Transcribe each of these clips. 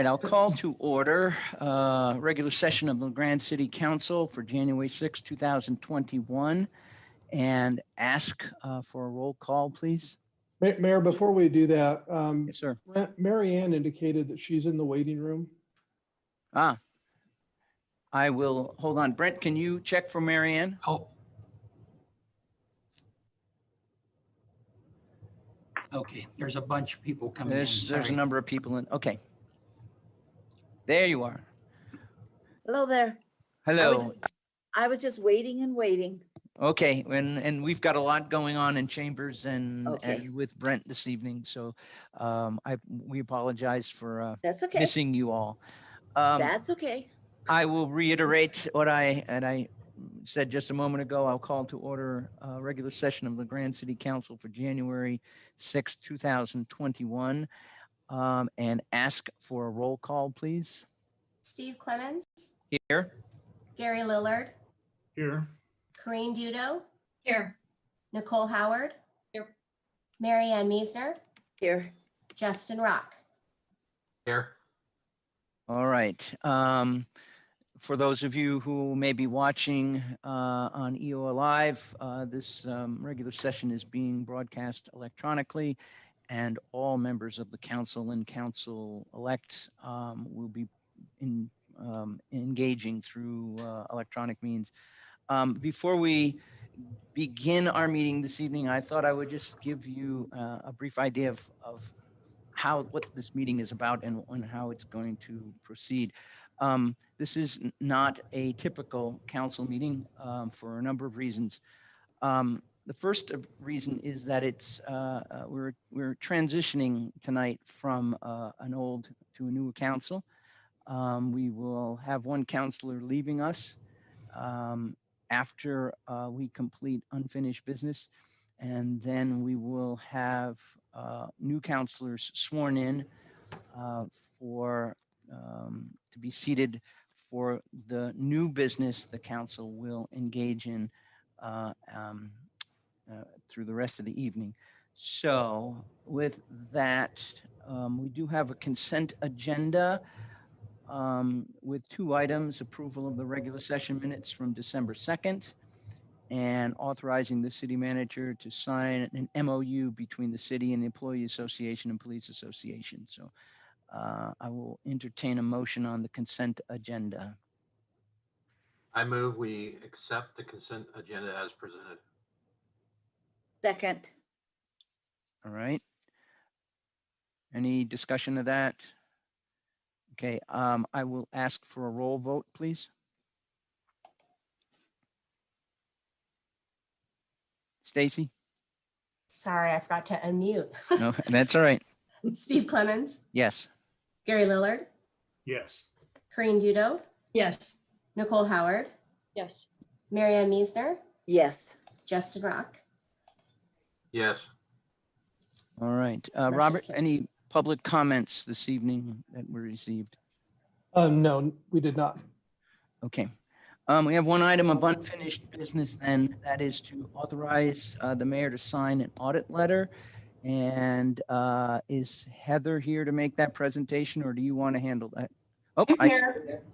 right, I'll call to order regular session of the Grand City Council for January 6, 2021, and ask for a roll call, please. Mayor, before we do that, Yes, sir. Mary Ann indicated that she's in the waiting room. I will, hold on. Brent, can you check for Mary Ann? Oh. Okay, there's a bunch of people coming in. There's a Sorry. number of people in. Okay. There you are. Hello there. Hello. I was just waiting and waiting. Okay, and we've got a lot going on in chambers and Okay. with Brent this evening, so we apologize for That's okay. missing you all. That's okay. I will reiterate what I said just a moment ago. I'll call to order a regular session of the Grand City Council for January 6, 2021, and ask for a roll call, please. Steve Clemens, Here. Gary Lillard, Here. Corrine Dudo, Here. Nicole Howard, Here. Mary Ann Meisner, Here. Justin Rock. Here. All right. For those of you who may be watching on EOL Live, this regular session is being broadcast electronically, and all members of the council and council-elect will be engaging through electronic means. Before we begin our meeting this evening, I thought I would just give you a brief idea of what this meeting is about and how it's going to proceed. This is not a typical council meeting for a number of reasons. The first reason is that we're transitioning tonight from an old to a new council. We will have one councilor leaving us after we complete unfinished business, and then we will have new councilors sworn in to be seated for the new business the council will engage in through the rest of the evening. So with that, we do have a consent agenda with two items: approval of the regular session minutes from December 2nd and authorizing the city manager to sign an MOU between the city and the Employee Association and Police Association. So I will entertain a motion on the consent agenda. I move we accept the consent agenda as presented. Second. All right. Any discussion of that? Okay, I will ask for a roll vote, please. Stacy? Sorry, I forgot to unmute. No, that's all right. Steve Clemens, Yes. Gary Lillard, Yes. Corine Dudo, Yes. Nicole Howard, Yes. Mary Ann Meisner, Yes. Justin Rock. Yes. All right. Motion Robert, carries. any public comments this evening that were received? No, we did not. Okay. We have one item of unfinished business, and that is to authorize the mayor to sign an audit letter. And is Heather here to make that presentation, or do you want to handle that? Oh,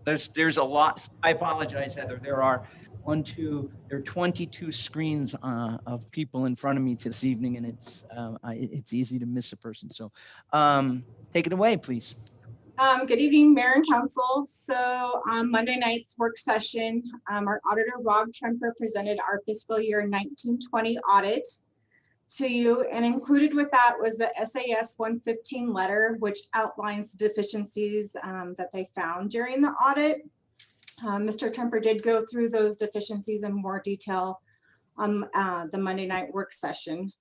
there's a lot. I apologize, Heather. There are 22 screens of people in front of me this evening, and it's easy to miss a person. So take it away, please. Good evening, Mayor and Council. So on Monday night's work session, our auditor, Rob Tremper, presented our fiscal year 1920 audit to you, and included with that was the SAS 115 letter, which outlines the deficiencies that they found during the audit. Mr. Tremper did go through those deficiencies in more detail on the Monday night work session.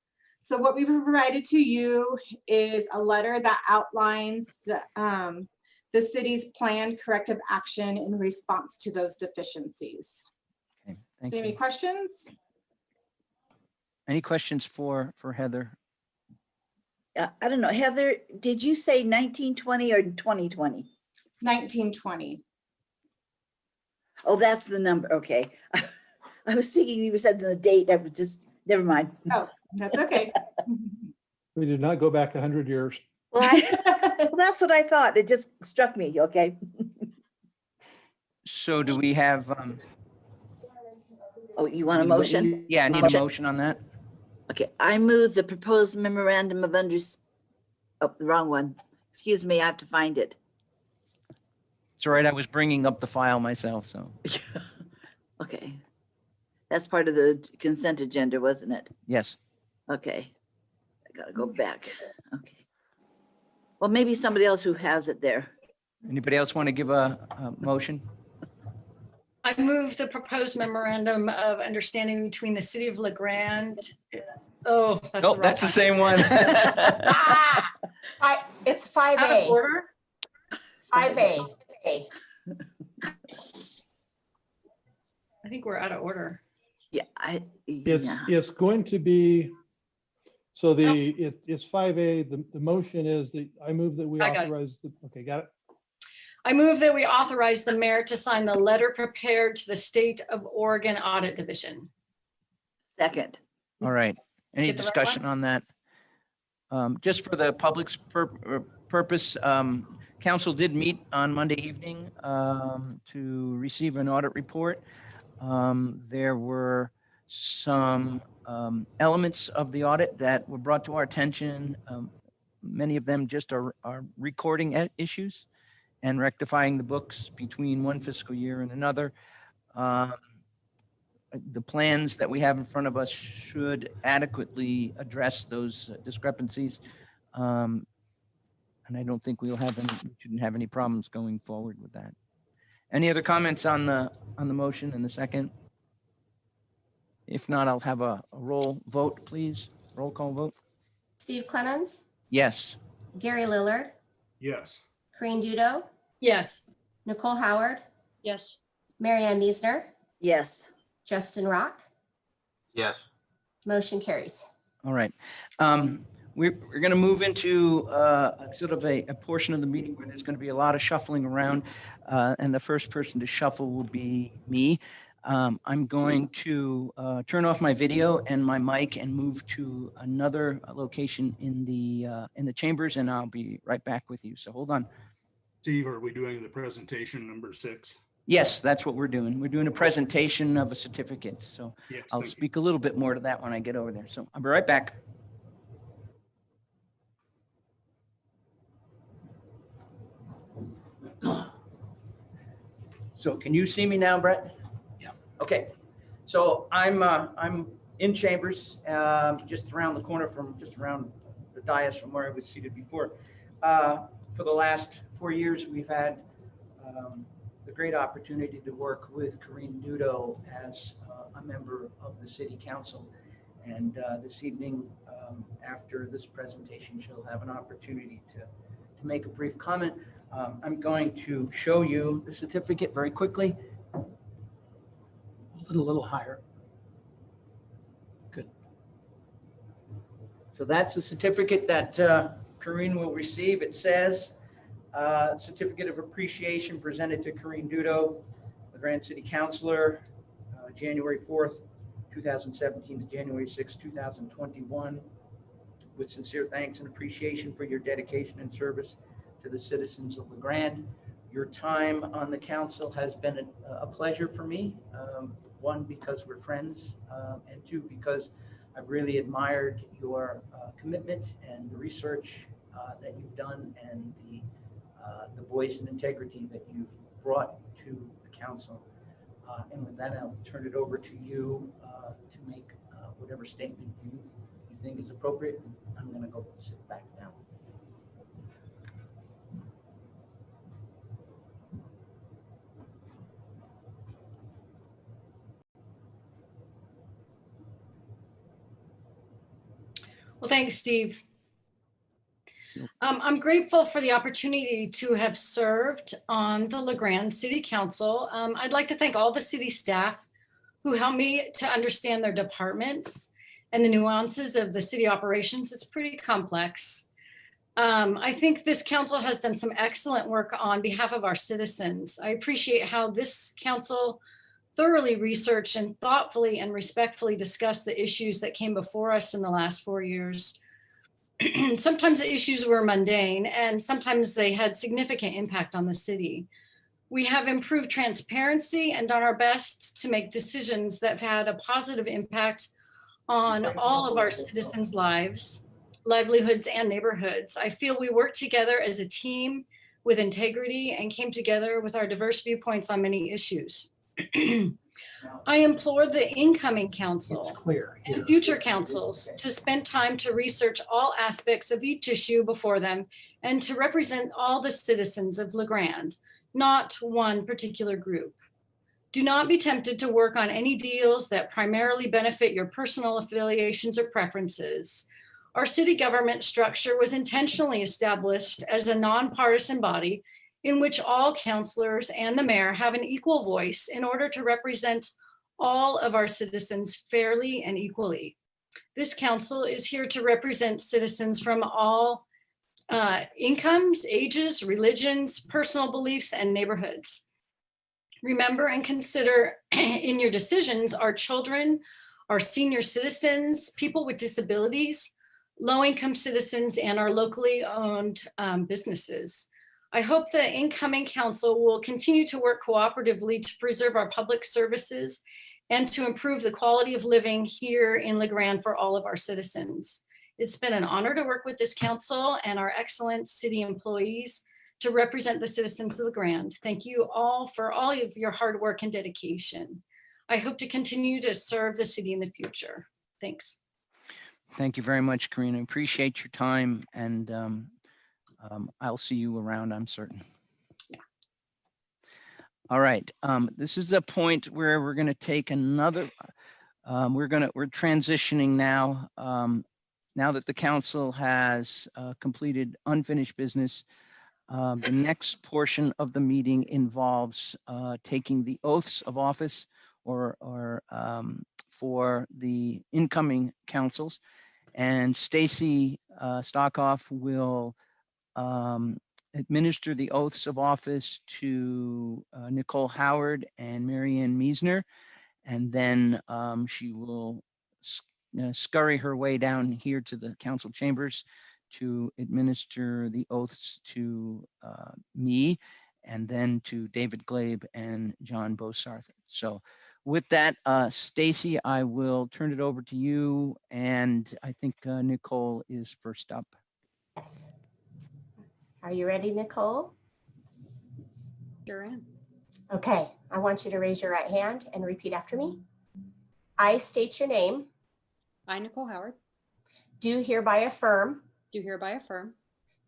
So what we've provided to you is a letter that outlines the city's planned corrective action in response to those deficiencies. Okay, thank So any you. questions? Any questions for Heather? I don't know. Heather, did you say 1920 or 2020? 1920. Oh, that's the number. Okay. I was thinking you said the date. I was just, never mind. Oh, that's okay. We did not go back 100 years. Well, that's what I thought. It just struck me, okay? So do we have, Oh, you want a motion? yeah, I need a motion on that. Okay, I move the proposed memorandum of oh, the wrong one. Excuse me, I have to find it. It's all right. I was bringing up the file myself, so Okay. That's part of the consent agenda, wasn't it? yes. Okay. I gotta go back. Okay. Well, maybe somebody else who has it there. Anybody else want to give a motion? I move the proposed memorandum of understanding between the city of LeGrand. Oh, that's the Nope, wrong that's the one. same one. Ah, It's out of 5A, order? 5A. I think we're out of order. Yeah, It's, yeah. it's going to be, so it's 5A. The motion is that I move that we I got it. authorize, okay, got it? I move that we authorize the mayor to sign the letter prepared to the State of Oregon Audit Division. Second. All right. Any Get the right discussion on that? Just for the public's purpose, council did meet on Monday evening to receive an audit report. There were some elements of the audit that were brought to our attention. Many of them just are recording issues and rectifying the books between one fiscal year and another. The plans that we have in front of us should adequately address those discrepancies. And I don't think we shouldn't have any problems going forward with that. Any other comments on the motion in the second? If not, I'll have a roll vote, please. Roll call vote. Steve Clemens, Yes. Gary Lillard, Yes. Corinne Dudo, Yes. Nicole Howard, Yes. Marianne Miesner, Yes. Justin Rock. Yes. Motion carries. All right. We're going to move into sort of a portion of the meeting where there's going to be a lot of shuffling around. And the first person to shuffle will be me. I'm going to turn off my video and my mic and move to another location in the chambers, and I'll be right back with you. So hold on. Steve, are we doing the presentation number 6? Yes, that's what we're doing. We're doing a presentation of a certificate. So Yes. I'll thank you. speak a little bit more to that when I get over there. So I'll be right back. So can you see me now, Brett? Yeah. Okay. So I'm in chambers, just around the corner just around the dais from where I was seated before. For the last 4 years, we've had the great opportunity to work with Corinne Dudo as a member of the City Council. And this evening, after this presentation, she'll have an opportunity to make a brief comment. I'm going to show you the certificate very quickly. A little higher. Good. So that's the certificate that Corinne will receive. It says, Certificate of Appreciation presented to Corinne Dudo, the Grand City Councilor, January 4th, 2017 to January 6th, 2021. With sincere thanks and appreciation for your dedication and service to the citizens of LeGrand. Your time on the council has been a pleasure for me. One, because we're friends, and two, because I've really admired your commitment and the research that you've done and the voice and integrity that you've brought to the council. And with that, I'll turn it over to you to make whatever statement you think is appropriate. I'm going to go sit back down. Well, thanks, Steve. I'm grateful for the opportunity to have served on the LeGrand City Council. I'd like to thank all the city staff who helped me to understand their departments and the nuances of the city operations. It's pretty complex. I think this council has done some excellent work on behalf of our citizens. I appreciate how this council thoroughly researched and thoughtfully and respectfully discussed the issues that came before us in the last 4 years. Sometimes the issues were mundane and sometimes they had significant impact on the city. We have improved transparency and done our best to make decisions that have had a positive impact on all of our citizens' lives, livelihoods, and neighborhoods. I feel we worked together as a team with integrity and came together with our diverse viewpoints on many issues. I implore the incoming council and future councils to spend time to research all aspects of each issue before them and to represent all the citizens of LeGrand, not one particular group. Do not be tempted to work on any deals that primarily benefit your personal affiliations or preferences. Our city government structure was intentionally established as a nonpartisan body in which all councilors and the mayor have an equal voice in order to represent all of our citizens fairly and equally. This council is here to represent citizens from all incomes, ages, religions, personal beliefs, and neighborhoods. Remember and consider in your decisions our children, our senior citizens, people with disabilities, low-income citizens, and our locally owned businesses. I hope the incoming council will continue to work cooperatively to preserve our public services and to improve the quality of living here in LeGrand for all of our citizens. It's been an honor to work with this council and our excellent city employees to represent the citizens of LeGrand. Thank you all for all of your hard work and dedication. I hope to continue to serve the city in the future. Thanks. Thank you very much, Karina. Appreciate your time, and I'll see you around, I'm certain. Yeah. All right. This is a point where we're going to take another. We're transitioning now. Now that the council has completed unfinished business, the next portion of the meeting involves taking the oaths of office or for the incoming councils. And Stacy Stockoff will administer the oaths of office to Nicole Howard and Marianne Meisner. And then she will scurry her way down here to the council chambers to administer the oaths to me and then to David Glabe and John Bosarth. So with that, Stacy, I will turn it over to you. And I think Nicole is first up. Yes. Are you ready, Nicole? Sure am. Okay, I want you to raise your right hand and repeat after me. I state your name, I, Nicole Howard, do hereby affirm do hereby affirm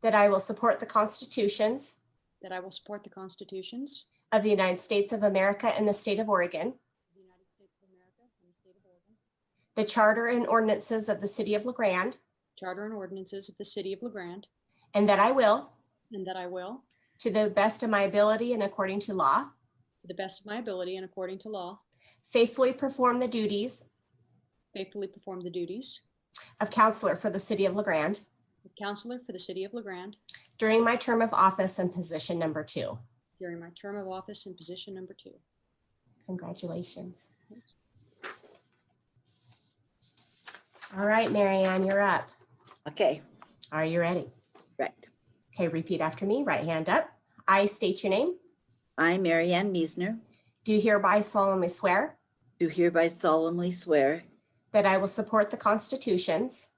that I will support the constitutions that I will support the constitutions of the United States of America and the state of Oregon, of the United States of America and the state of Oregon, the charter and ordinances of the city of LeGrand, charter and ordinances of the city of LeGrand, and that I will, and that I will, to the best of my ability and according to law, to the best of my ability and according to law, faithfully perform the duties faithfully perform the duties of counselor for the city of LeGrand of counselor for the city of LeGrand during my term of office and position number 2. during my term of office in position number 2. Congratulations. All right, Marianne, you're up. Okay, Are you ready? right. Okay, repeat after me, right hand up. I state your name, I, Marianne Meisner, do hereby solemnly swear do hereby solemnly swear that I will support the constitutions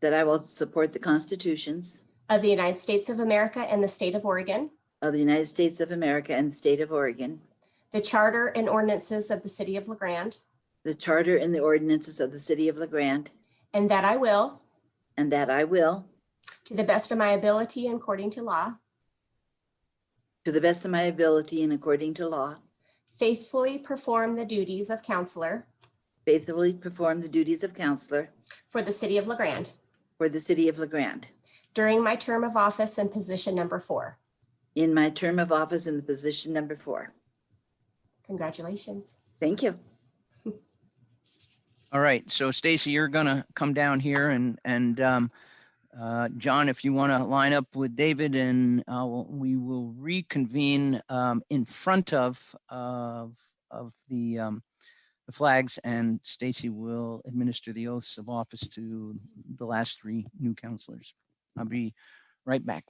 that I will support the constitutions of the United States of America and the state of Oregon, of the United States of America and the state of Oregon, the charter and ordinances of the city of LeGrand, the charter and the ordinances of the city of LeGrand, and that I will, and that I will, to the best of my ability and according to law, to the best of my ability and according to law, faithfully perform the duties of counselor faithfully perform the duties of counselor for the city of LeGrand for the city of LeGrand during my term of office and position number 4. in my term of office in the position number 4. Congratulations. Thank you. All right, so Stacy, you're gonna come down here and John, if you want to line up with David, and we will reconvene in front of the the flags, and Stacy will administer the oaths of office to the last 3 new counselors. I'll be right back.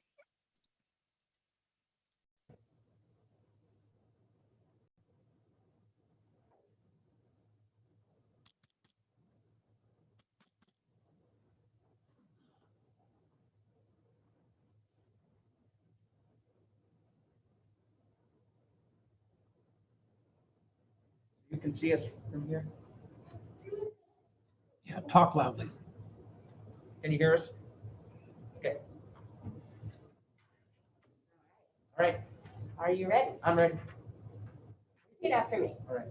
You can see us from here. Yeah, talk loudly. Can you hear us? Okay. All right, Are you ready? I'm ready. Repeat after me. All right.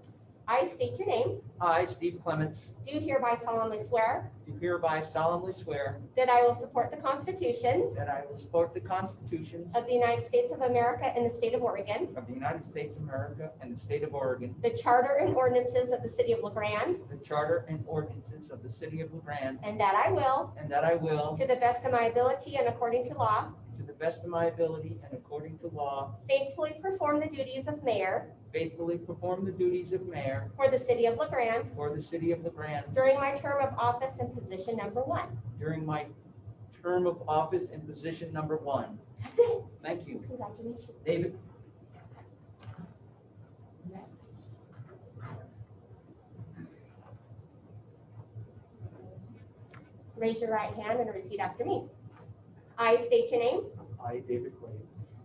I state your name, I, Steve Clements, do hereby solemnly swear do hereby solemnly swear that I will support the constitutions that I will support the constitutions of the United States of America and the state of Oregon, of the United States of America and the state of Oregon, the charter and ordinances of the city of LaGrande, the charter and ordinances of the city of LaGrande, and that I will, and that I will, to the best of my ability and according to law, to the best of my ability and according to law, faithfully perform the duties of mayor faithfully perform the duties of mayor for the city of LaGrande for the city of LaGrande during my term of office in position number 1. during my term of office in position number 1. That's it. Thank you. Congratulations. David? Raise your right hand and repeat after me. I state your name, I, David Quaid,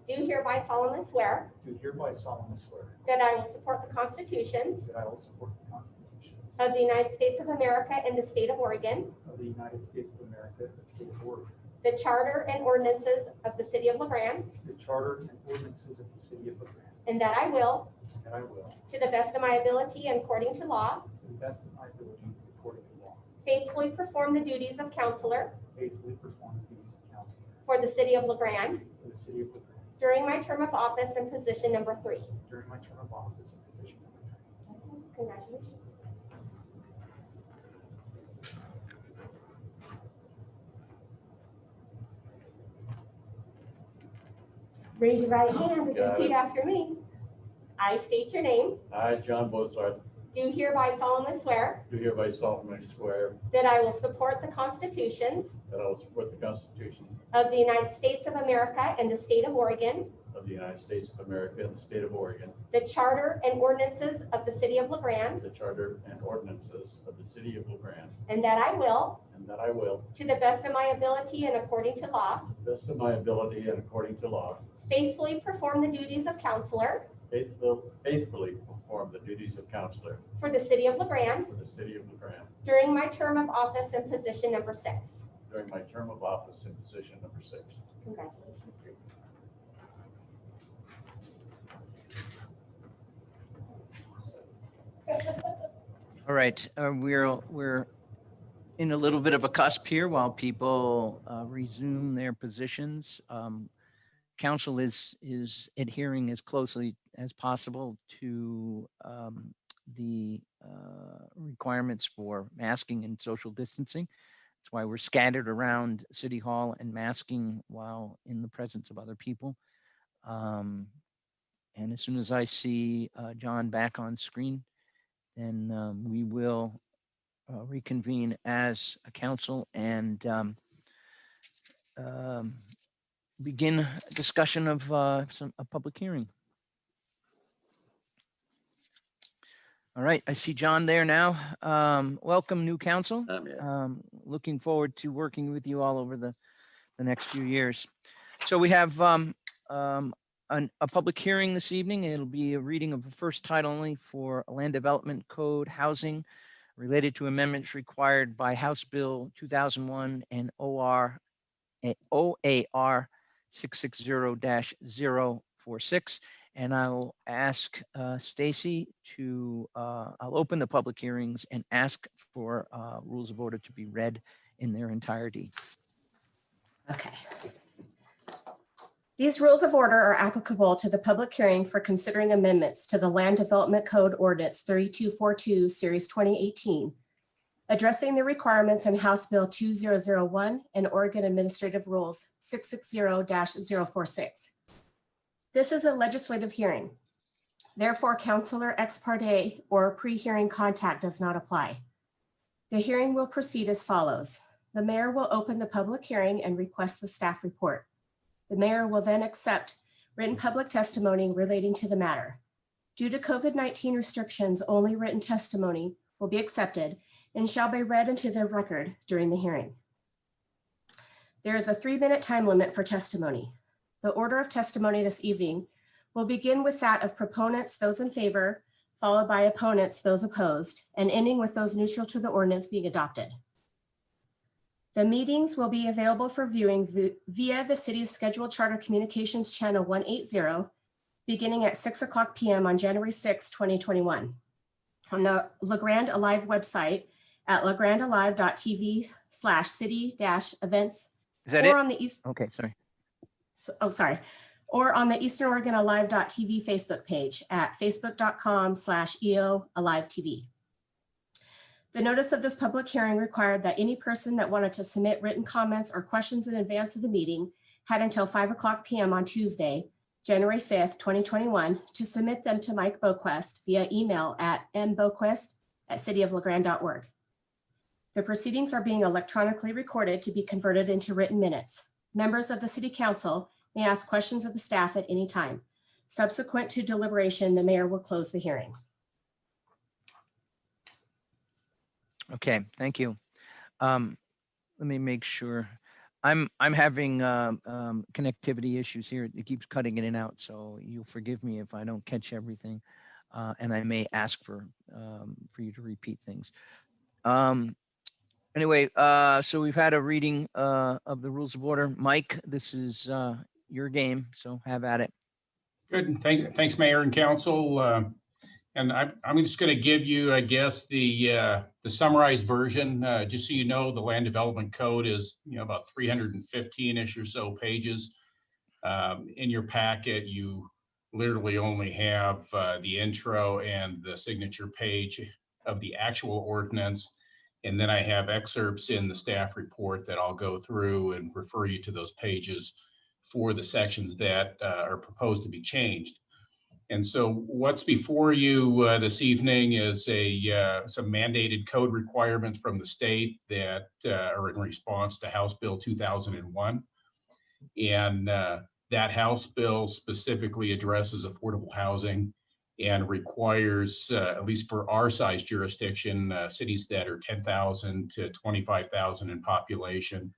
do hereby solemnly swear do hereby solemnly swear that I will support the constitutions that I will support the constitutions of the United States of America and the state of Oregon, of the United States of America and the state of Oregon, the charter and ordinances of the city of LaGrande, the charter and ordinances of the city of LaGrande, and that I will, and that I will, to the best of my ability and according to law, to the best of my ability according to law, faithfully perform the duties of counselor faithfully perform the duties of counselor for the city of LaGrande for the city of LaGrande during my term of office in position number 3. during my term of office in position number 3. Congratulations. Raise your right hand and Got repeat it. after me. I state your name, I, John Bozard, do hereby solemnly swear do hereby solemnly swear that I will support the constitutions that I will support the Constitution of the United States of America and the state of Oregon, of the United States of America and the state of Oregon, the charter and ordinances of the city of LaGrande, the charter and ordinances of the city of LaGrande, and that I will, and that I will, to the best of my ability and according to law, to the best of my ability and according to law, faithfully perform the duties of counselor faithfully perform the duties of counselor for the city of LaGrande for the city of LaGrande during my term of office in position number 6. during my term of office in position number 6. Congratulations. All right, we're in a little bit of a cusp here while people resume their positions. Council is adhering as closely as possible to the requirements for masking and social distancing. That's why we're scattered around City Hall and masking while in the presence of other people. And as soon as I see John back on screen, then we will reconvene as a council and begin a discussion of a public hearing. All right, I see John there now. Welcome, new council. Looking forward to working with you all over the next few years. So we have a public hearing this evening. It'll be a reading of the first title only for a land development code housing related to amendments required by House Bill 2001 and OAR 660-046. And I'll ask Stacy to, I'll open the public hearings and ask for rules of order to be read in their entirety. Okay. These rules of order are applicable to the public hearing for considering amendments to the Land Development Code Ordinance 3242, Series 2018, addressing the requirements in House Bill 2001 and Oregon Administrative Rules 660-046. This is a legislative hearing. Therefore, Counselor ex parte or pre-hearing contact does not apply. The hearing will proceed as follows. The mayor will open the public hearing and request the staff report. The mayor will then accept written public testimony relating to the matter. Due to COVID-19 restrictions, only written testimony will be accepted and shall be read into the record during the hearing. There is a 3-minute time limit for testimony. The order of testimony this evening will begin with that of proponents, those in favor, followed by opponents, those opposed, and ending with those neutral to the ordinance being adopted. The meetings will be available for viewing via the city's scheduled charter communications channel 180, beginning at 6:00 p.m. on January 6, 2021. On the LaGrande Alive website at lagrandealive.tv/city-events. Is that or it? on the East, Okay, sorry. or on the Eastern Oregon Alive.tv Facebook page at facebook.com/EOAliveTV. The notice of this public hearing required that any person that wanted to submit written comments or questions in advance of the meeting had until 5:00 p.m. on Tuesday, January 5th, 2021, to submit them to Mike Boquist via email at mboquist@cityoflagrande.org. The proceedings are being electronically recorded to be converted into written minutes. Members of the City Council may ask questions of the staff at any time. Subsequent to deliberation, the mayor will close the hearing. Okay, thank you. Let me make sure. I'm having connectivity issues here. It keeps cutting in and out, so you'll forgive me if I don't catch everything, and I may ask for you to repeat things. Anyway, so we've had a reading of the rules of order. Mike, this is your game, so have at it. Good. Thanks, Mayor and Council. And I'm just going to give you, I guess, the summarized version. Just so you know, the Land Development Code is about 315-ish or so pages. In your packet, you literally only have the intro and the signature page of the actual ordinance. And then I have excerpts in the staff report that I'll go through and refer you to those pages for the sections that are proposed to be changed. And so what's before you this evening is some mandated code requirements from the state that are in response to House Bill 2001. And that House bill specifically addresses affordable housing and requires, at least for our size jurisdiction, cities that are 10,000 to 25,000 in population,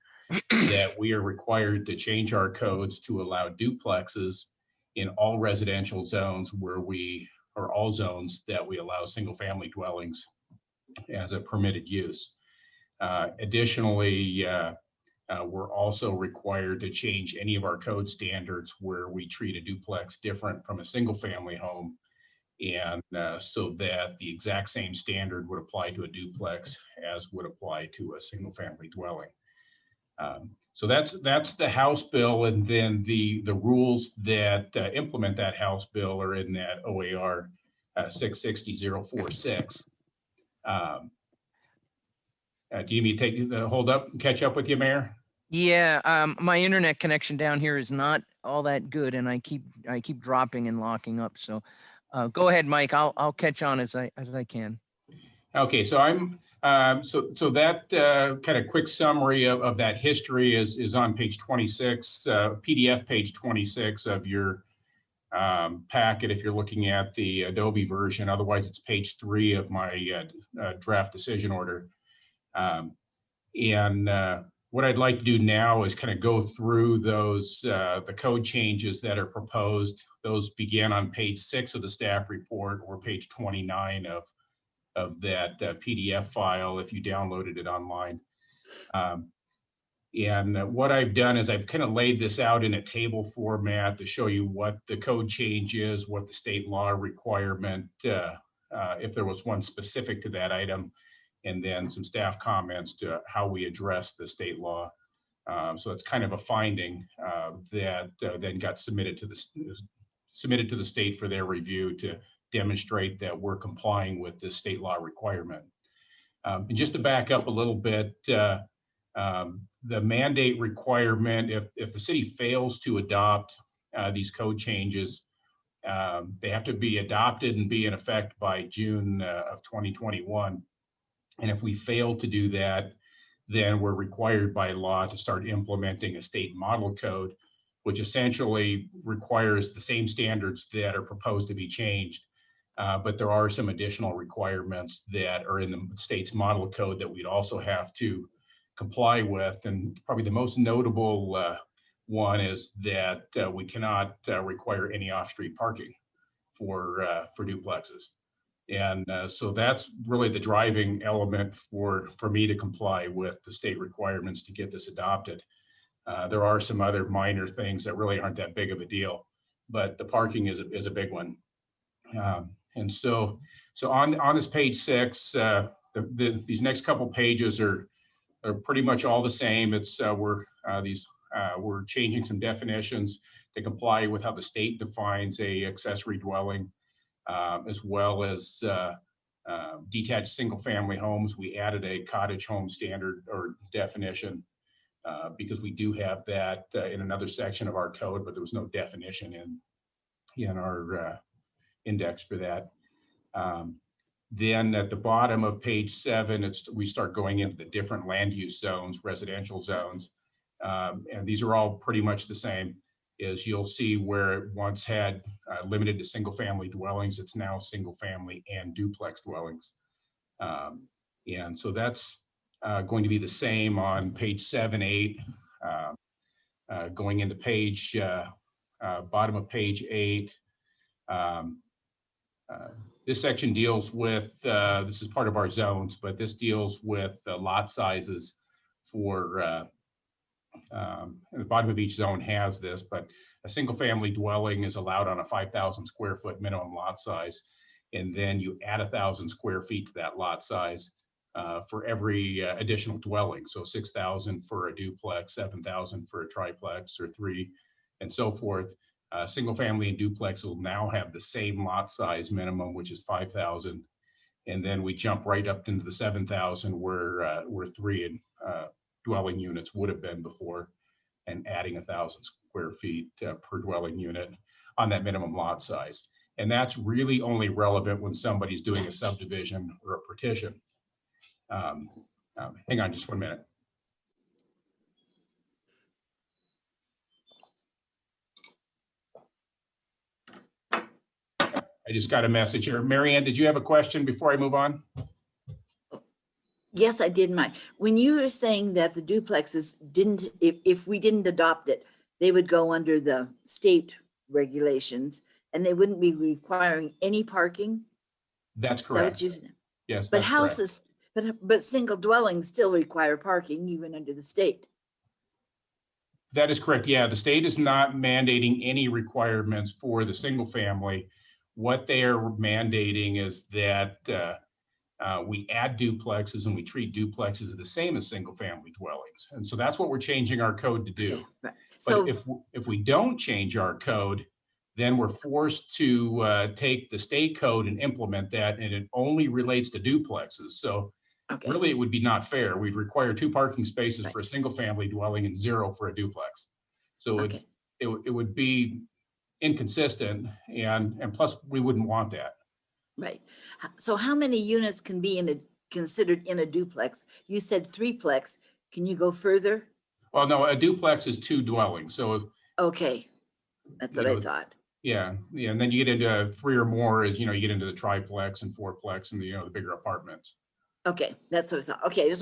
that we are required to change our codes to allow duplexes in all residential zones or all zones that we allow single family dwellings as a permitted use. Additionally, we're also required to change any of our code standards where we treat a duplex different from a single family home, and so that the exact same standard would apply to a duplex as would apply to a single family dwelling. So that's the House bill, and then the rules that implement that House bill are in that OAR 660046. Do you need to hold up and catch up with you, Mayor? Yeah, my internet connection down here is not all that good, and I keep dropping and locking up. So go ahead, Mike. I'll catch on as I can. Okay, so so that kind of quick summary of that history is on page 26, PDF page 26 of your packet if you're looking at the Adobe version. Otherwise, it's page 3 of my draft decision order. What I'd like to do now is kind of go through those the code changes that are proposed. Those begin on page 6 of the staff report, or page 29 of that PDF file if you downloaded it online. What I've done is I've kind of laid this out in a table format to show you what the code change is, what the state law requirement, if there was one specific to that item, and then some staff comments to how we address the state law. So it's kind of a finding that then got submitted to the state for their review to demonstrate that we're complying with the state law requirement. And just to back up a little bit, the mandate requirement, if the city fails to adopt these code changes, They have to be adopted and be in effect by June of 2021. And if we fail to do that, then we're required by law to start implementing a state model code, which essentially requires the same standards that are proposed to be changed. But there are some additional requirements that are in the state's model code that we'd also have to comply with. And probably the most notable one is that we cannot require any off-street parking for duplexes. And so that's really the driving element for me to comply with the state requirements to get this adopted. There are some other minor things that really aren't that big of a deal, but the parking is a big one. And so on this page 6, these next couple pages are pretty much all the same. It's we're changing some definitions to comply with how the state defines a accessory dwelling, as well as detached single-family homes. We added a cottage home standard or definition because we do have that in another section of our code, but there was no definition in our index for that. Then at the bottom of page 7, we start going into the different land use zones, residential zones. And these are all pretty much the same. Is you'll see where it once had limited to single family dwellings, it's now single family and duplex dwellings. And so that's going to be the same on page 7, 8, going into page, bottom of page 8. This section deals with, this is part of our zones, but this deals with lot sizes for, the bottom of each zone has this, but a single family dwelling is allowed on a 5,000 square foot minimum lot size. And then you add 1,000 square feet to that lot size for every additional dwelling. So 6,000 for a duplex, 7,000 for a triplex or 3, and so forth. Single family and duplex will now have the same lot size minimum, which is 5,000. And then we jump right up into the 7,000 where 3 dwelling units would have been before, and adding 1,000 square feet per dwelling unit on that minimum lot size. And that's really only relevant when somebody's doing a subdivision or a partition. Hang on just 1 minute. I just got a message here. Marianne, did you have a question before I move on? Yes, I did mine. When you were saying that the duplexes didn't, if we didn't adopt it, they would go under the state regulations and they wouldn't be requiring any parking? That's Is that what correct. you said? Yes, But that's correct. houses, but single dwellings still require parking even under the state. That is correct. Yeah, the state is not mandating any requirements for the single family. What they are mandating is that we add duplexes and we treat duplexes the same as single family dwellings. And so that's what we're changing our code to do. Okay, right. But So, if we don't change our code, then we're forced to take the state code and implement that, and it only relates to duplexes. So okay, really, it would be not fair. We'd require 2 parking spaces Right. for a single family dwelling and 0 for a duplex. So okay, it would be inconsistent, and plus we wouldn't want that. right. So how many units can be considered in a duplex? You said 3plex. Can you go further? Well, no, a duplex is 2 dwellings. So Okay, that's what I thought. yeah, and then you get into 3 or more as you get into the triplex and fourplex and the bigger apartments. Okay, that's what I thought. Okay,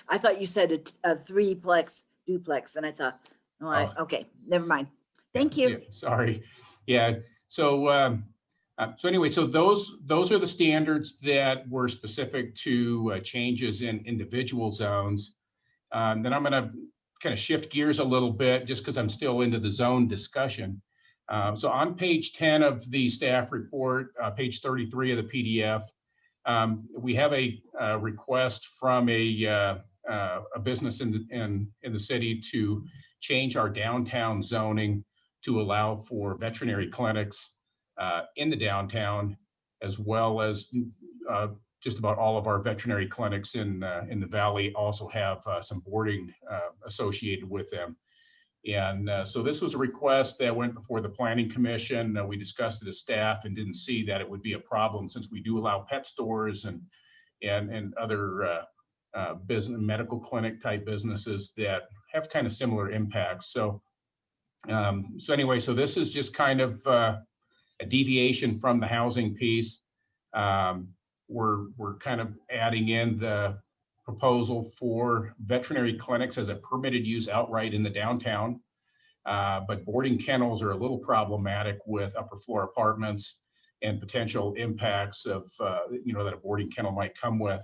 I thought you said a 3plex duplex and I thought, okay, never mind. Thank you. Yeah, sorry. Yeah. So so anyway, so those are the standards that were specific to changes in individual zones. Then I'm going to kind of shift gears a little bit just because I'm still into the zone discussion. So on page 10 of the staff report, page 33 of the PDF, we have a request from a business in the city to change our downtown zoning to allow for veterinary clinics in the downtown, as well as just about all of our veterinary clinics in the valley also have some boarding associated with them. And so this was a request that went before the Planning Commission. We discussed it as staff and didn't see that it would be a problem since we do allow pet stores and other business, medical clinic type businesses that have kind of similar impacts. So anyway, so this is just kind of a deviation from the housing piece. We're kind of adding in the proposal for veterinary clinics as a permitted use outright in the downtown. But boarding kennels are a little problematic with upper floor apartments and potential impacts of, that a boarding kennel might come with.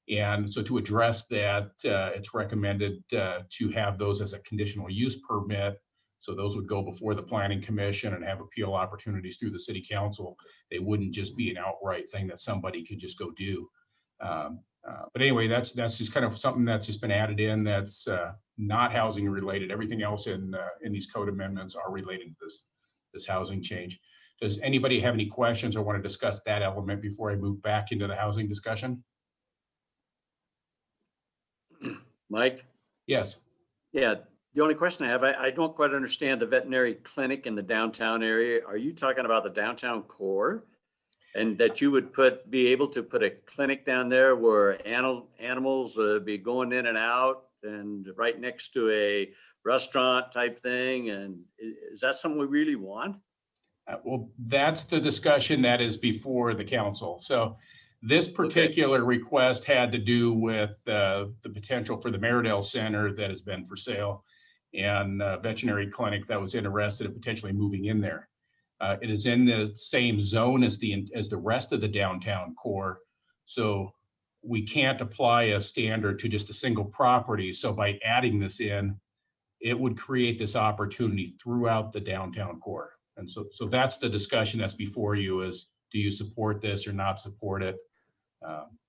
And so to address that, it's recommended to have those as a conditional use permit. So those would go before the Planning Commission and have appeal opportunities through the City Council. They wouldn't just be an outright thing that somebody could just go do. But anyway, that's just kind of something that's just been added in that's not housing related. Everything else in these code amendments are related to this housing change. Does anybody have any questions or want to discuss that element before I move back into the housing discussion? Mike? Yes. Yeah, the only question I have, I don't quite understand the veterinary clinic in the downtown area. Are you talking about the downtown core? And that you would be able to put a clinic down there where animals be going in and out and right next to a restaurant type thing? And is that something we really want? Well, that's the discussion that is before the council. So this particular request had to do with the potential for the Meridell Center that has been for sale and a veterinary clinic that was interested in potentially moving in there. It is in the same zone as the rest of the downtown core. So we can't apply a standard to just a single property. So by adding this in, it would create this opportunity throughout the downtown core. And so that's the discussion that's before you is, do you support this or not support it?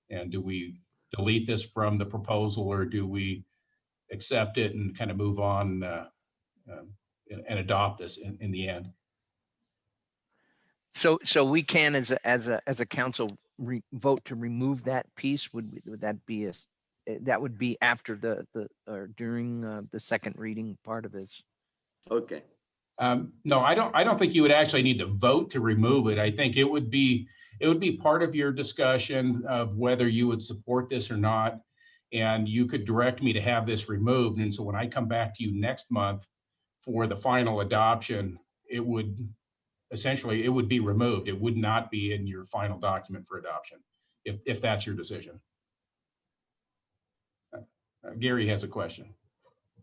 And do we delete this from the proposal or do we accept it and kind of move on and adopt this in the end? So we can, as a council, vote to remove that piece. Would that be that would be after or during the second reading part of this? Okay. No, I don't think you would actually need to vote to remove it. I think it would be part of your discussion of whether you would support this or not. And you could direct me to have this removed. And so when I come back to you next month for the final adoption, it would be removed. It would not be in your final document for adoption, if that's your decision. Gary has a question.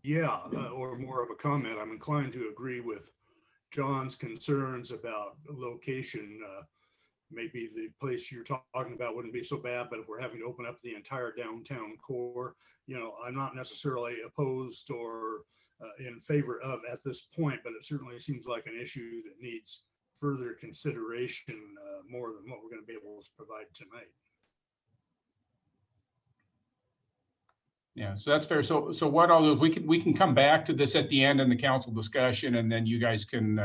Yeah, or more of a comment. I'm inclined to agree with John's concerns about location. Maybe the place you're talking about wouldn't be so bad, but if we're having to open up the entire downtown core, I'm not necessarily opposed or in favor of at this point, but it certainly seems like an issue that needs further consideration more than what we're going to be able to provide tonight. Yeah, so that's fair. So what I'll do is we can come back to this at the end in the council discussion, and then you guys can,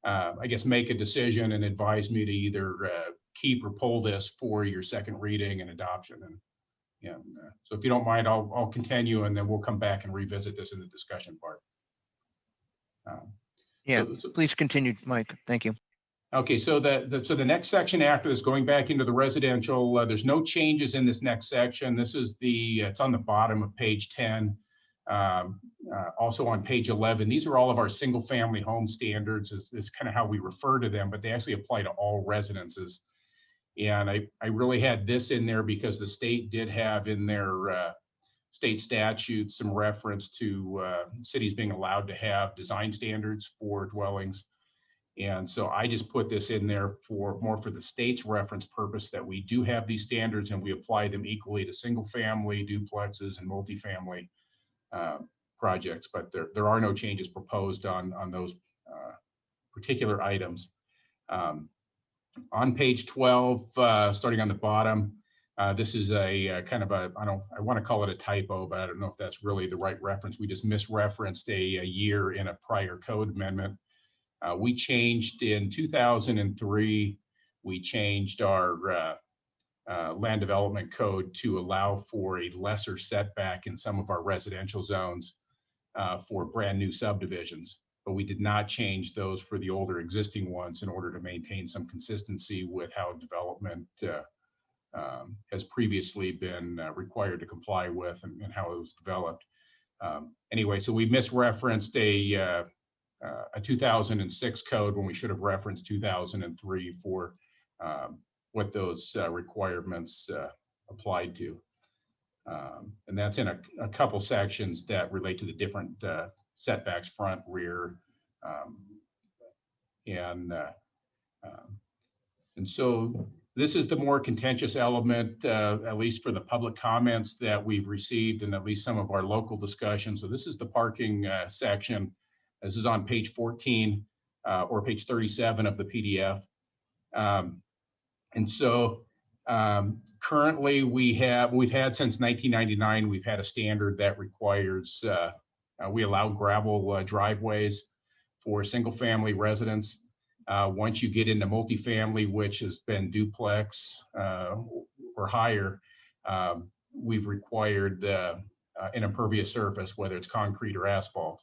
I guess, make a decision and advise me to either keep or pull this for your second reading and adoption. And yeah, so if you don't mind, I'll continue, and then we'll come back and revisit this in the discussion part. Please continue, Mike. Thank you. Okay, so the next section after this, going back into the residential, there's no changes in this next section. This is it's on the bottom of page 10, also on page 11. These are all of our single family home standards is kind of how we refer to them, but they actually apply to all residences. And I really had this in there because the state did have in their state statute some reference to cities being allowed to have design standards for dwellings. And so I just put this in there more for the state's reference purpose that we do have these standards and we apply them equally to single family, duplexes, and multifamily projects. But there are no changes proposed on those particular items. On page 12, starting on the bottom, this is a kind of I want to call it a typo, but I don't know if that's really the right reference. We just misreferenced a year in a prior code amendment. We changed in 2003, we changed our land development code to allow for a lesser setback in some of our residential zones. for brand new subdivisions, but we did not change those for the older existing ones in order to maintain some consistency with how development has previously been required to comply with and how it was developed. Anyway, so we misreferenced a 2006 code when we should have referenced 2003 for what those requirements applied to. And that's in a couple sections that relate to the different setbacks, front, rear, and so this is the more contentious element, at least for the public comments that we've received and at least some of our local discussions. So this is the parking section. This is on page 14 or page 37 of the PDF. And so currently we've had since 1999, we've had a standard that requires, we allow gravel driveways for single family residents. Once you get into multifamily, which has been duplex or higher, we've required an impervious surface, whether it's concrete or asphalt.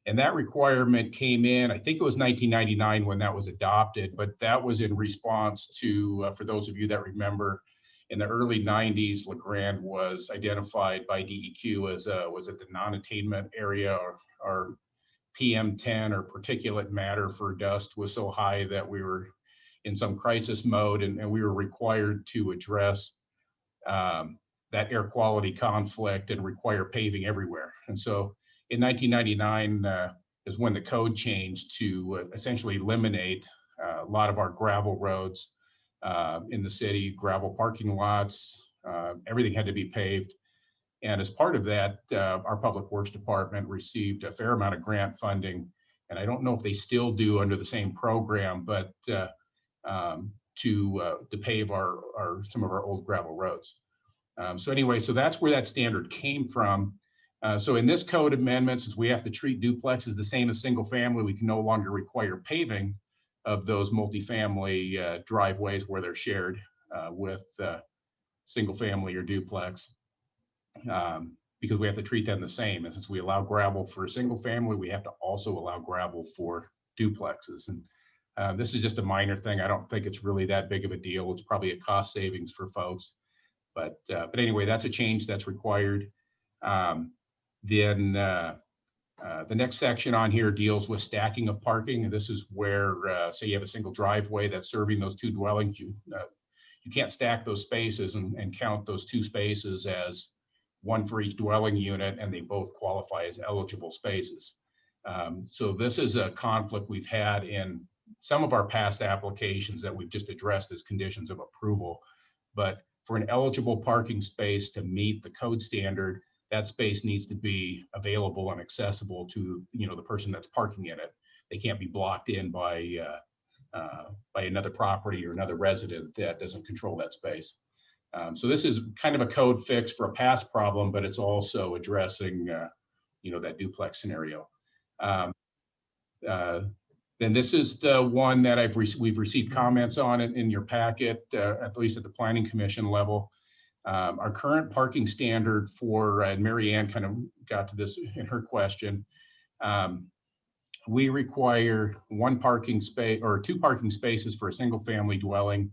And that requirement came in, I think it was 1999 when that was adopted, but that was in response to, for those of you that remember, in the early 90s, LeGrande was identified by DEQ as, was it the non-attainment area or PM10 or particulate matter for dust was so high that we were in some crisis mode and we were required to address that air quality conflict and require paving everywhere. And so in 1999 is when the code changed to essentially eliminate a lot of our gravel roads in the city, gravel parking lots, everything had to be paved. And as part of that, our Public Works Department received a fair amount of grant funding. And I don't know if they still do under the same program, but to pave some of our old gravel roads. So anyway, so that's where that standard came from. So in this code amendment, since we have to treat duplexes the same as single family, we can no longer require paving of those multifamily driveways where they're shared with single family or duplex. Because we have to treat them the same. And since we allow gravel for a single family, we have to also allow gravel for duplexes. And this is just a minor thing. I don't think it's really that big of a deal. It's probably a cost savings for folks. But anyway, that's a change that's required. Then the next section on here deals with stacking of parking. And this is where, say you have a single driveway that's serving those two dwellings, you can't stack those spaces and count those two spaces as one for each dwelling unit, and they both qualify as eligible spaces. So this is a conflict we've had in some of our past applications that we've just addressed as conditions of approval. But for an eligible parking space to meet the code standard, that space needs to be available and accessible to the person that's parking in it. They can't be blocked in by another property or another resident that doesn't control that space. So this is kind of a code fix for a past problem, but it's also addressing, that duplex scenario. Then this is the one that we've received comments on it in your packet, at least at the Planning Commission level. Our current parking standard for, and Mary Ann kind of got to this in her question, we require one parking space or two parking spaces for a single family dwelling.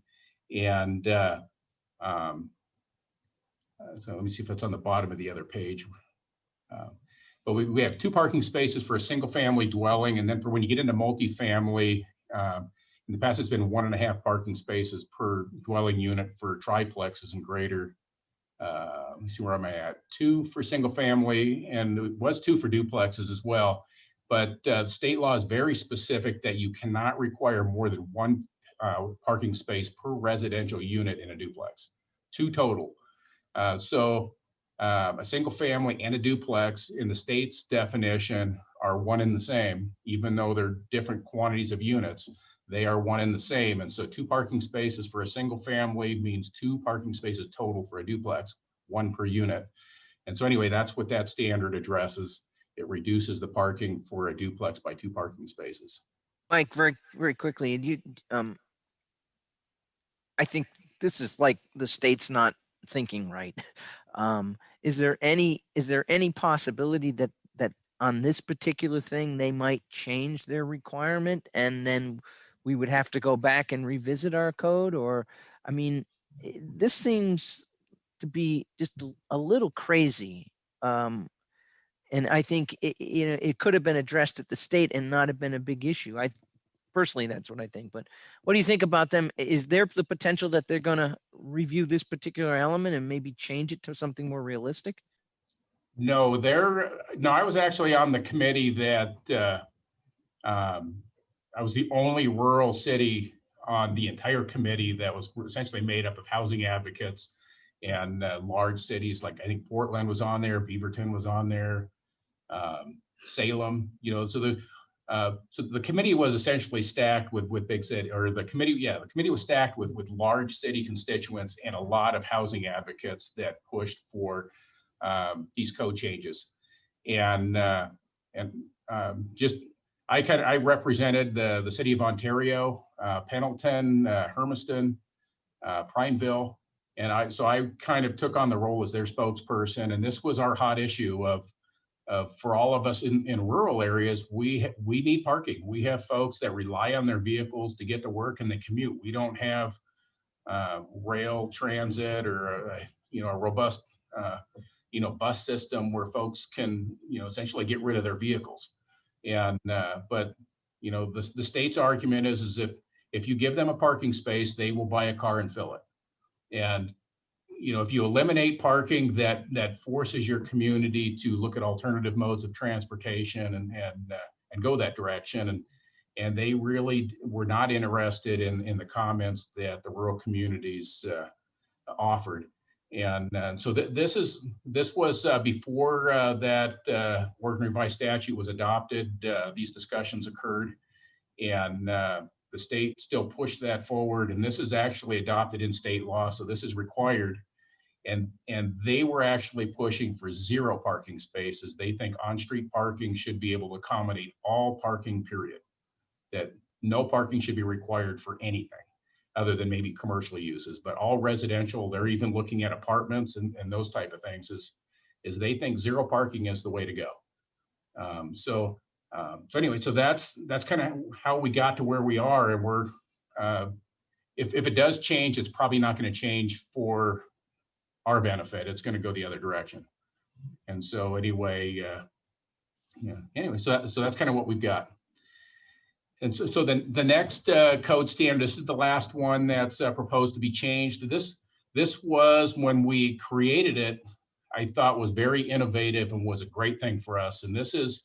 And so let me see if it's on the bottom of the other page. But we have two parking spaces for a single family dwelling. And then for when you get into multifamily, in the past, it's been 1.5 parking spaces per dwelling unit for triplexes and greater. Let me see, where am I at? 2 for single family, and it was 2 for duplexes as well. But state law is very specific that you cannot require more than 1 parking space per residential unit in a duplex, 2 total. So a single family and a duplex in the state's definition are one and the same, even though they're different quantities of units. They are one and the same. And so 2 parking spaces for a single family means 2 parking spaces total for a duplex, 1 per unit. And so anyway, that's what that standard addresses. It reduces the parking for a duplex by 2 parking spaces. Mike, very, very quickly, and you, I think this is like the state's not thinking right. Is there any possibility that on this particular thing, they might change their requirement and then we would have to go back and revisit our code? Or, I mean, this seems to be just a little crazy. And I think it could have been addressed at the state and not have been a big issue. I personally, that's what I think. But what do you think about them? Is there the potential that they're going to review this particular element and maybe change it to something more realistic? No, I was actually on the committee that I was the only rural city on the entire committee that was essentially made up of housing advocates and large cities. Like I think Portland was on there, Beaverton was on there, Salem, so the committee was essentially stacked with big city, or the committee was stacked with large city constituents and a lot of housing advocates that pushed for these code changes. And I represented the city of Ontario, Pendleton, Hermiston, Prineville, and I kind of took on the role as their spokesperson. And this was our hot issue of for all of us in rural areas, we need parking. We have folks that rely on their vehicles to get to work and they commute. We don't have rail transit or a robust bus system where folks can essentially get rid of their vehicles. And but the state's argument is if you give them a parking space, they will buy a car and fill it. And if you eliminate parking, that forces your community to look at alternative modes of transportation and go that direction. And they really were not interested in the comments that the rural communities offered. And so this was before that Oregon Revised Statute was adopted. These discussions occurred, and the state still pushed that forward. And this is actually adopted in state law, so this is required. And they were actually pushing for 0 parking spaces. They think on-street parking should be able to accommodate all parking, period. That no parking should be required for anything other than maybe commercial uses, but all residential. They're even looking at apartments and those type of things is they think 0 parking is the way to go. So anyway, so that's kind of how we got to where we are. And we're, if it does change, it's probably not going to change for our benefit. It's going to go the other direction. And so anyway, so that's kind of what we've got. And so then the next code standard, this is the last one that's proposed to be changed. This was, when we created it, I thought was very innovative and was a great thing for us. And this is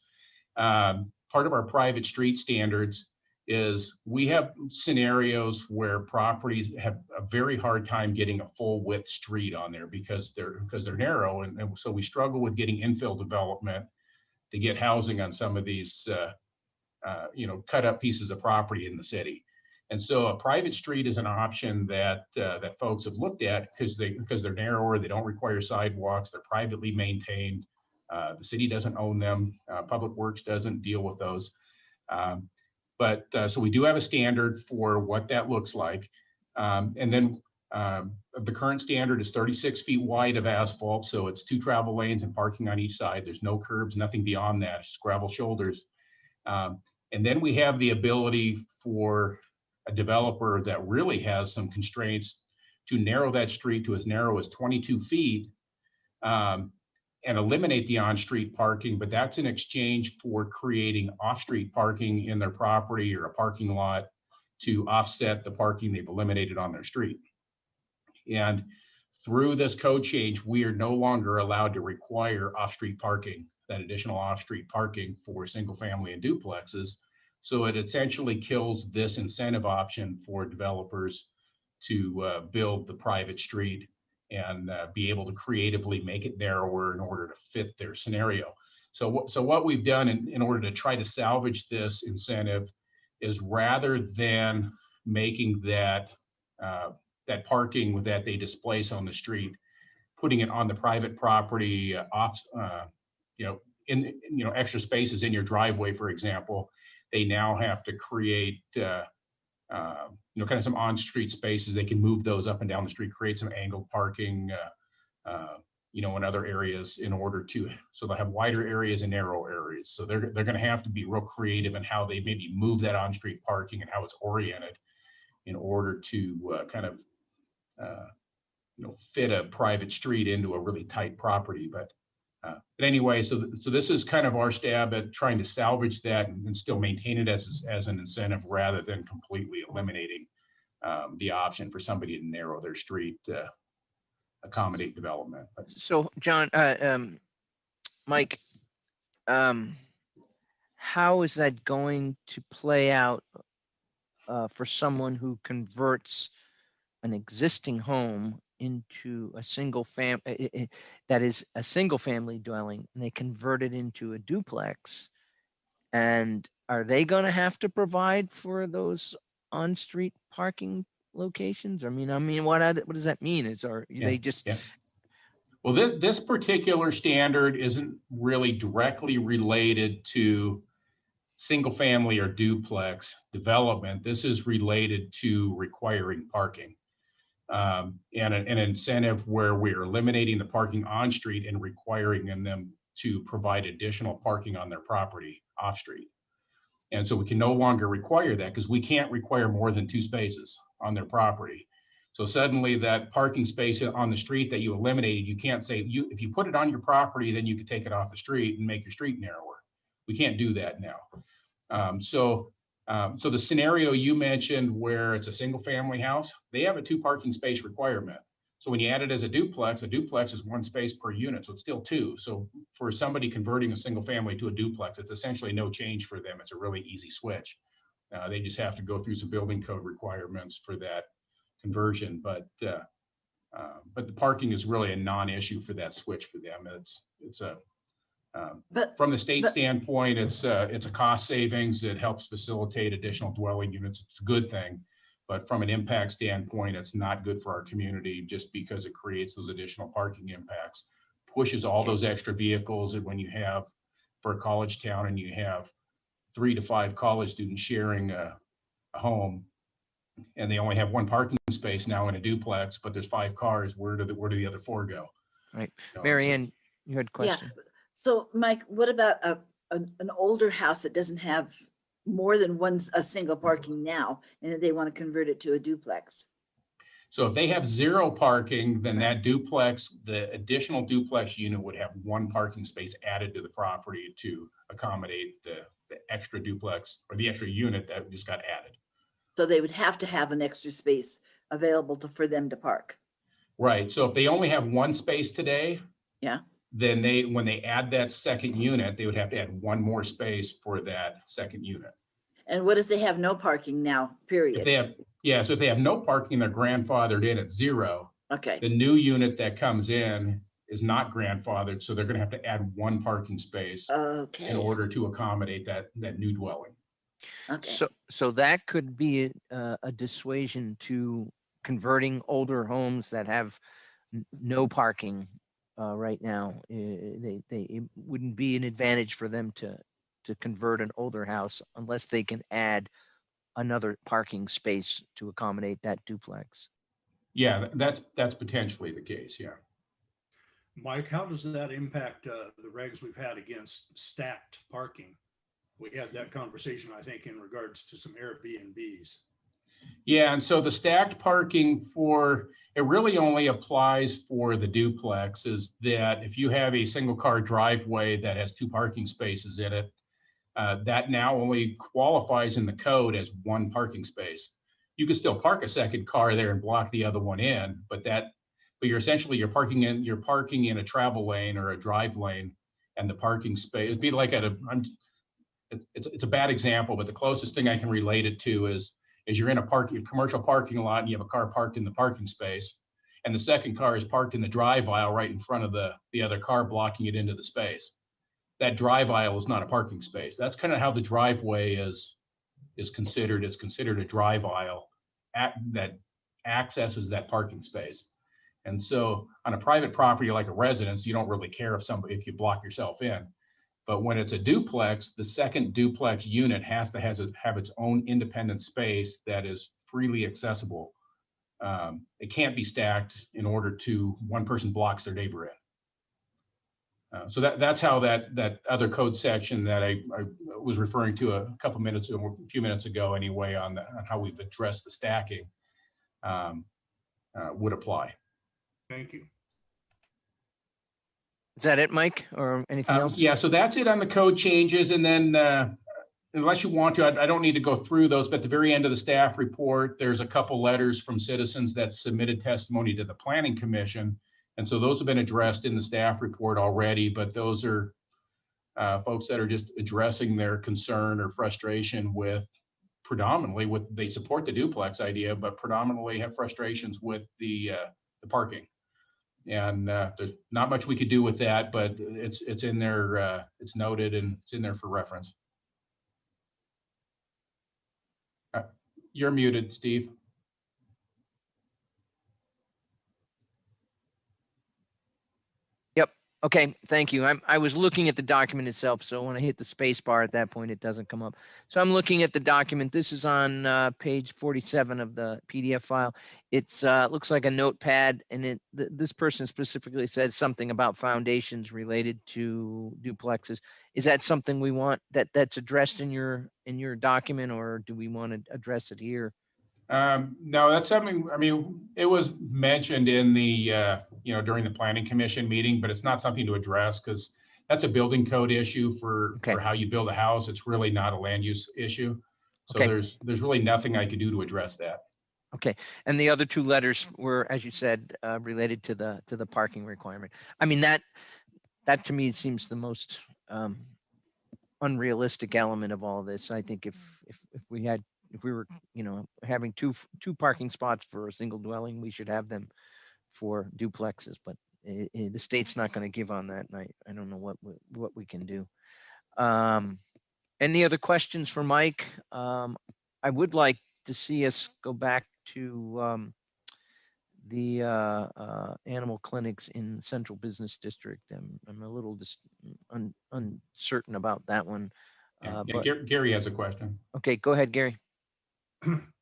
part of our private street standards. Is we have scenarios where properties have a very hard time getting a full width street on there because they're narrow, and so we struggle with getting infill development to get housing on some of these cut up pieces of property in the city. And so a private street is an option that folks have looked at because they're narrower, they don't require sidewalks, they're privately maintained. The city doesn't own them. Public Works doesn't deal with those. But so we do have a standard for what that looks like. And then the current standard is 36 feet wide of asphalt. So it's 2 travel lanes and parking on each side. There's no curbs, nothing beyond that, just gravel shoulders. And then we have the ability for a developer that really has some constraints to narrow that street to as narrow as 22 feet and eliminate the on-street parking, but that's in exchange for creating off-street parking in their property or a parking lot to offset the parking they've eliminated on their street. And through this code change, we are no longer allowed to require off-street parking, that additional off-street parking for single family and duplexes. So it essentially kills this incentive option for developers to build the private street and be able to creatively make it narrower in order to fit their scenario. So what we've done in order to try to salvage this incentive is, rather than making that that parking that they displace on the street, putting it on the private property, extra spaces in your driveway, for example, they now have to create kind of some on-street spaces. They can move those up and down the street, create some angled parking, in other areas in order to, so they'll have wider areas and narrow areas. So they're going to have to be real creative in how they maybe move that on-street parking and how it's oriented in order to kind of, fit a private street into a really tight property. But anyway, so this is kind of our stab at trying to salvage that and still maintain it as an incentive rather than completely eliminating the option for somebody to narrow their street to accommodate development. But So John, Mike, how is that going to play out for someone who converts an existing home into a single family that is a single family dwelling, and they convert it into a duplex? And are they going to have to provide for those on-street parking locations? I mean, what does that mean? They just? Yeah. Well, this particular standard isn't really directly related to single family or duplex development. This is related to requiring parking. And an incentive where we're eliminating the parking on street and requiring them to provide additional parking on their property off street. And so we can no longer require that because we can't require more than 2 spaces on their property. So suddenly that parking space on the street that you eliminated, you can't say, if you put it on your property, then you could take it off the street and make your street narrower. We can't do that now. So the scenario you mentioned where it's a single family house, they have a 2 parking space requirement. So when you add it as a duplex is 1 space per unit. So it's still 2. So for somebody converting a single family to a duplex, it's essentially no change for them. It's a really easy switch. They just have to go through some building code requirements for that conversion. But the parking is really a non-issue for that switch for them. From the state standpoint, it's a cost savings. It helps facilitate additional dwelling units. It's a good thing. But from an impact standpoint, it's not good for our community just because it creates those additional parking impacts, pushes all those extra vehicles. And when you have, for a college town, and you have 3 to 5 college students sharing a home, and they only have 1 parking space now in a duplex, but there's 5 cars, where do the other 4 go? Right. Mary Ann, you had a question. Yeah. So Mike, what about an older house that doesn't have more than a single parking now, and they want to convert it to a duplex? So if they have 0 parking, then that duplex, the additional duplex unit would have 1 parking space added to the property to accommodate the extra duplex or the extra unit that just got added. So they would have to have an extra space available for them to park. Right. So if they only have 1 space today, yeah, then when they add that second unit, they would have to add 1 more space for that second unit. And what if they have no parking now, period? If they have, so if they have no parking, they're grandfathered in at 0. Okay. The new unit that comes in is not grandfathered, so they're going to have to add 1 parking space in order to accommodate that new dwelling. Okay. So that could be a dissuasion to converting older homes that have no parking right now. It wouldn't be an advantage for them to convert an older house unless they can add another parking space to accommodate that duplex. Yeah, that's potentially the case. Yeah. Mike, how does that impact the regs we've had against stacked parking? We had that conversation, I think, in regards to some Airbnbs. Yeah, and so the stacked parking it really only applies for the duplex. Is that if you have a single car driveway that has 2 parking spaces in it, that now only qualifies in the code as 1 parking space. You can still park a second car there and block the other one in, but you're parking in a travel lane or a drive lane, and the parking space, it'd be like it's a bad example, but the closest thing I can relate it to is you're in a commercial parking lot and you have a car parked in the parking space, and the second car is parked in the drive aisle right in front of the other car, blocking it into the space. That drive aisle is not a parking space. That's kind of how the driveway is considered. It's considered a drive aisle that accesses that parking space. And so on a private property like a residence, you don't really care if you block yourself in. But when it's a duplex, the second duplex unit has to have its own independent space that is freely accessible. It can't be stacked in order to one person blocks their neighbor in. So that's how that other code section that I was referring to a few minutes ago anyway, on how we've addressed the stacking would apply. Thank you. Is that it, Mike, or anything else? Yeah, so that's it on the code changes. And then unless you want to, I don't need to go through those, but at the very end of the staff report, there's a couple letters from citizens that submitted testimony to the Planning Commission. And so those have been addressed in the staff report already, but those are folks that are just addressing their concern or frustration with they support the duplex idea, but predominantly have frustrations with the parking. And there's not much we could do with that, but it's in there, it's noted, and it's in there for reference. You're muted, Steve. Okay, thank you. I was looking at the document itself, so when I hit the space bar at that point, it doesn't come up. So I'm looking at the document. This is on page 47 of the PDF file. It's looks like a notepad, and this person specifically says something about foundations related to duplexes. Is that something we want that's addressed in your document, or do we want to address it here? No, that's something, I mean, it was mentioned in the, during the Planning Commission meeting, but it's not something to address because that's a building code issue for how you build a house. It's really not a land use issue. So there's really nothing I could do to address that. Okay, and the other two letters were, as you said, related to the parking requirement. I mean, that to me seems the most unrealistic element of all this. I think if we were, having two parking spots for a single dwelling, we should have them for duplexes, but the state's not going to give on that, and I don't know what we can do. Any other questions for Mike? I would like to see us go back to the animal clinics in Central Business District. I'm a little uncertain about that one. But Gary has a question. Okay, go ahead, Gary.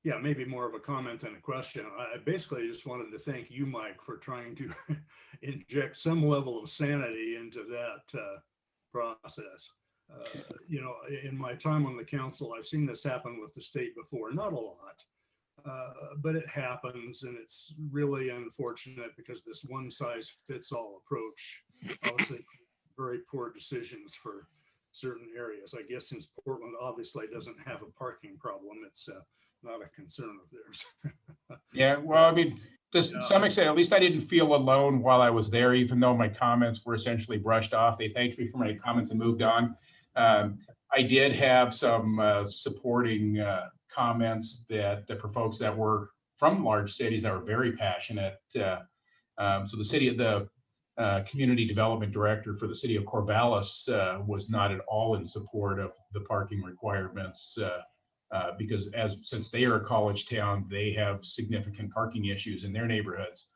Yeah, maybe more of a comment than a question. I basically just wanted to thank you, Mike, for trying to inject some level of sanity into that process. In my time on the council, I've seen this happen with the state before, not a lot, but it happens, and it's really unfortunate because this one size fits all approach, obviously very poor decisions for certain areas. I guess since Portland obviously doesn't have a parking problem, it's not a concern of theirs. Yeah, well, I mean, to some extent, at least I didn't feel alone while I was there, even though my comments were essentially brushed off. They thanked me for my comments and moved on. I did have some supporting comments for folks that were from large cities that were very passionate. So the community development director for the city of Corvallis was not at all in support of the parking requirements because since they are a college town, they have significant parking issues in their neighborhoods.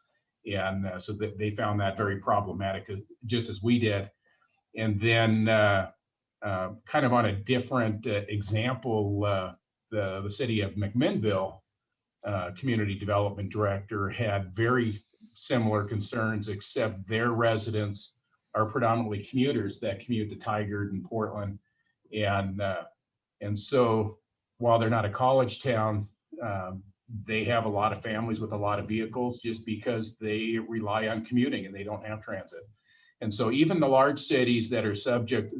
And so they found that very problematic, just as we did. And then kind of on a different example, the city of McMinnville community development director had very similar concerns, except their residents are predominantly commuters that commute to Tigard and Portland. And so while they're not a college town, they have a lot of families with a lot of vehicles just because they rely on commuting and they don't have transit. And so even the large cities that are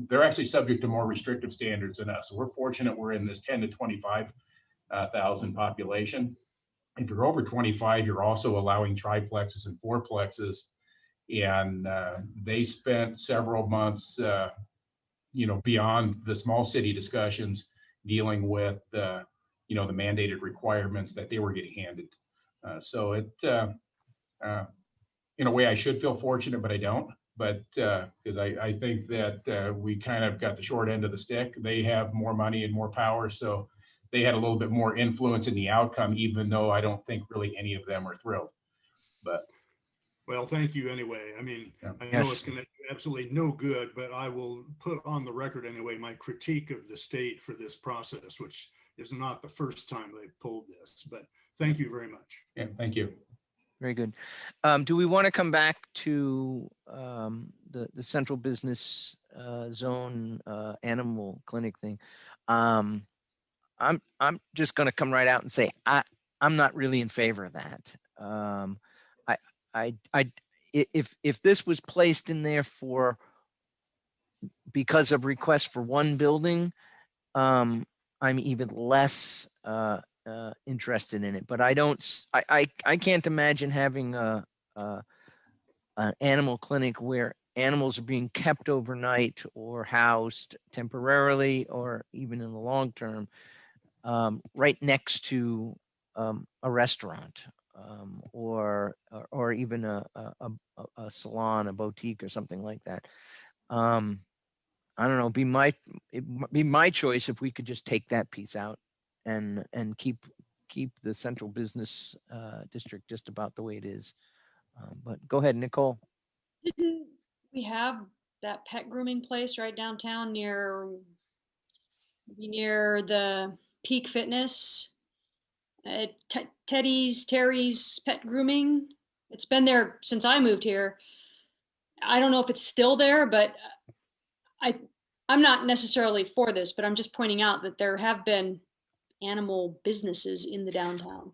they're actually subject to more restrictive standards than us. So we're fortunate we're in this 10 to 25,000 population. If you're over 25, you're also allowing triplexes and fourplexes. And they spent several months, beyond the small city discussions, dealing with the mandated requirements that they were getting handed. So in a way, I should feel fortunate, but I don't. But because I think that we kind of got the short end of the stick. They have more money and more power, so they had a little bit more influence in the outcome, even though I don't think really any of them are thrilled. But well, thank you anyway. I mean, I know it's going to do absolutely no good, but I will put on the record anyway my critique of the state for this process, which is not the first time they've pulled this. But thank you very much. Yeah, thank you. Very good. Do we want to come back to the central business zone animal clinic thing? I'm just going to come right out and say I'm not really in favor of that. If this was placed in there because of requests for one building, I'm even less interested in it. But I can't imagine having an animal clinic where animals are being kept overnight or housed temporarily or even in the long term, right next to a restaurant, or even a salon, a boutique or something like that. I don't know, be my choice if we could just take that piece out and keep the central business district just about the way it is. But go ahead, Nicole. Didn't we have that pet grooming place right downtown near the Peak Fitness? Terry's Pet Grooming. It's been there since I moved here. I don't know if it's still there, but I'm not necessarily for this, but I'm just pointing out that there have been animal businesses in the downtown.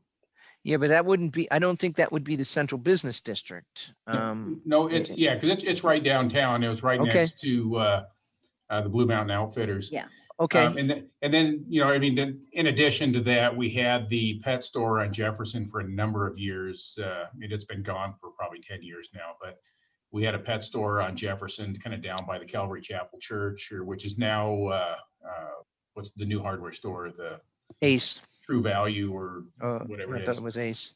Yeah, but that wouldn't be, I don't think that would be the central business district. No, it's, yeah, because it's right downtown. It was right Okay. next to the Blue Mountain Outfitters. Yeah. Okay. And then, you know, I mean, then in addition to that, we had the pet store on Jefferson for a number of years. I mean, it's been gone for probably 10 years now, but we had a pet store on Jefferson, kind of down by the Calvary Chapel Church, which is now, what's the new hardware store? The Ace. True Value or whatever I it thought is. it was Ace.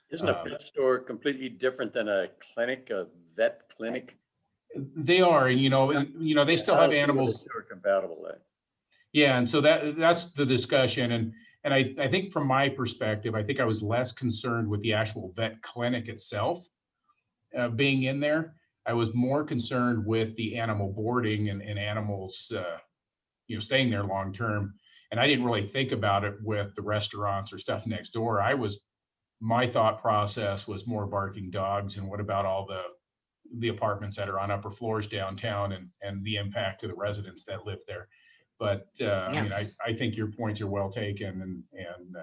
Isn't a pet store completely different than a clinic, a vet clinic? They are, and you know, they still have animals. The two are compatible then. Yeah, and so that's the discussion, and I think from my perspective, I think I was less concerned with the actual vet clinic itself being in there. I was more concerned with the animal boarding and animals, you know, staying there long term. And I didn't really think about it with the restaurants or stuff next door. My thought process was more barking dogs, and what about all the apartments that are on upper floors downtown and the impact to the residents that live there. But I mean, I think your points are well taken and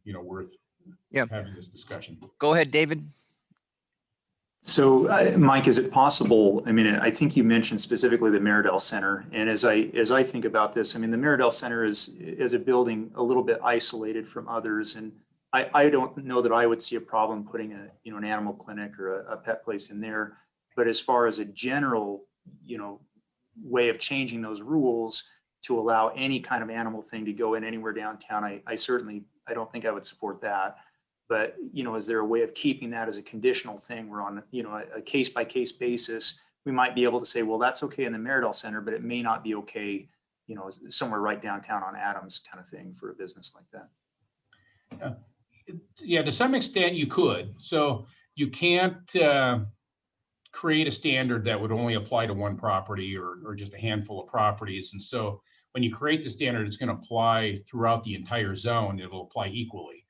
you know, worth having this discussion. Go ahead, David. So, Mike, is it possible? I mean, I think you mentioned specifically the Meridell Center, and as I think about this, I mean, the Meridell Center is a building a little bit isolated from others, and I don't know that I would see a problem putting an animal clinic or a pet place in there. But as far as a general, way of changing those rules to allow any kind of animal thing to go in anywhere downtown, I don't think I would support that. But, is there a way of keeping that as a conditional thing where on, a case by case basis, we might be able to say, well, that's okay in the Meridell Center, but it may not be okay, somewhere right downtown on Adams kind of thing for a business like that. Yeah, to some extent you could. So you can't create a standard that would only apply to one property or just a handful of properties. And so when you create the standard, it's going to apply throughout the entire zone. It'll apply equally.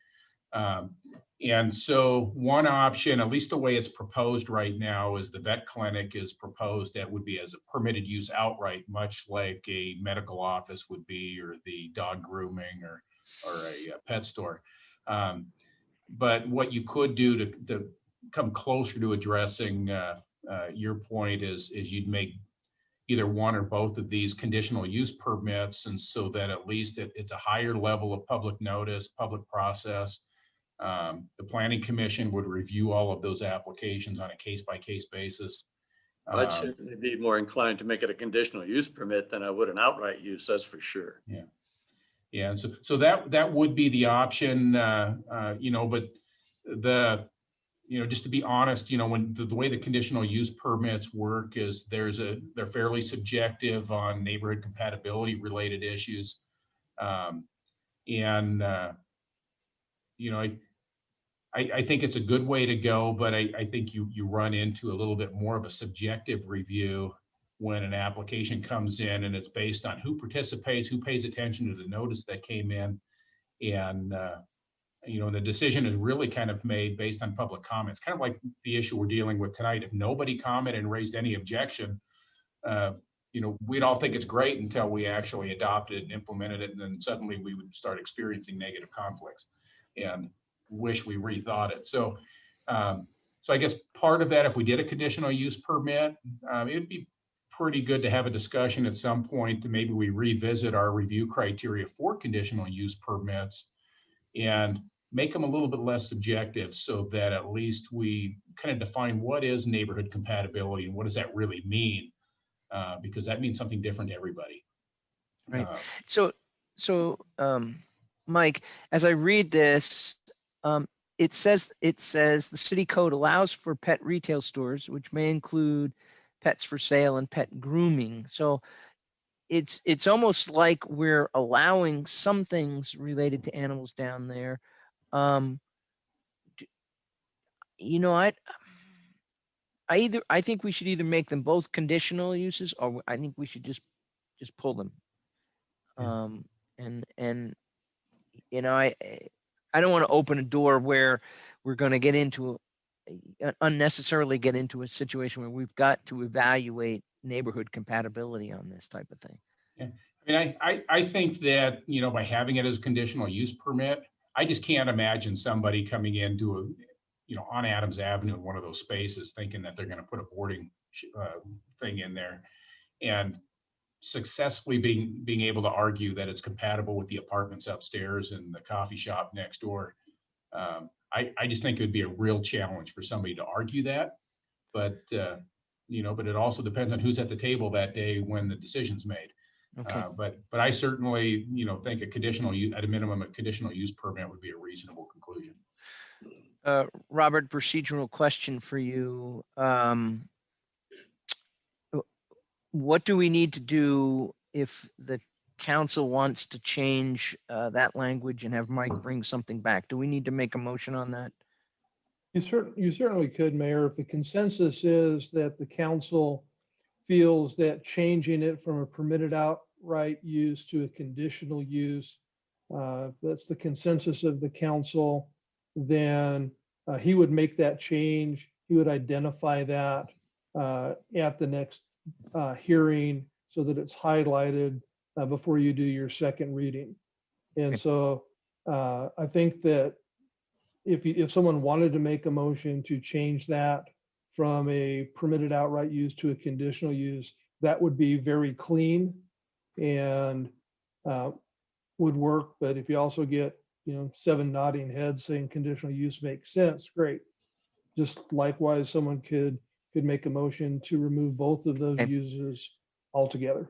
And so one option, at least the way it's proposed right now, is the vet clinic is proposed that would be as a permitted use outright, much like a medical office would be, or the dog grooming or a pet store. But what you could do to come closer to addressing your point is you'd make either one or both of these conditional use permits, and so that at least it's a higher level of public notice, public process. The Planning Commission would review all of those applications on a case-by-case basis. I'd certainly be more inclined to make it a conditional use permit than I would an outright use, that's for sure. Yeah. Yeah, and so that would be the option, but just to be honest, when the way the conditional use permits work is they're fairly subjective on neighborhood compatibility related issues. I think it's a good way to go, but I think you run into a little bit more of a subjective review when an application comes in and it's based on who participates, who pays attention to the notice that came in, and the decision is really kind of made based on public comments, kind of like the issue we're dealing with tonight. If nobody commented and raised any objection, we'd all think it's great until we actually adopted and implemented it, and then suddenly we would start experiencing negative conflicts and wish we rethought it. So I guess part of that, if we did a conditional use permit, it'd be pretty good to have a discussion at some point to maybe we revisit our review criteria for conditional use permits and make them a little bit less subjective, so that at least we kind of define what is neighborhood compatibility and what does that really mean, because that means something different to everybody. Right. So, Mike, as I read this, it says the city code allows for pet retail stores, which may include pets for sale and pet grooming. So it's almost like we're allowing some things related to animals down there. I think we should either make them both conditional uses, or I think we should just pull them. I don't want to open a door where we're going to get into unnecessarily get into a situation where we've got to evaluate neighborhood compatibility on this type of thing. Yeah. I mean, I think that, by having it as a conditional use permit, I just can't imagine somebody coming into on Adams Avenue in one of those spaces thinking that they're going to put a boarding thing in there and successfully being able to argue that it's compatible with the apartments upstairs and the coffee shop next door. I just think it would be a real challenge for somebody to argue that, but it also depends on who's at the table that day when the decision's made. Okay. But I certainly, think at a minimum, a conditional use permit would be a reasonable conclusion. Robert, procedural question for you. What do we need to do if the council wants to change that language and have Mike bring something back? Do we need to make a motion on that? You certainly could, Mayor, if the consensus is that the council feels that changing it from a permitted outright use to a conditional use, that's the consensus of the council, then he would make that change. He would identify that at the next hearing so that it's highlighted before you do your second reading. And so I think that if someone wanted to make a motion to change that from a permitted outright use to a conditional use, that would be very clean and would work. But if you also get 7 nodding heads saying conditional use makes sense, great. Just likewise, someone could make a motion to remove both of those uses altogether.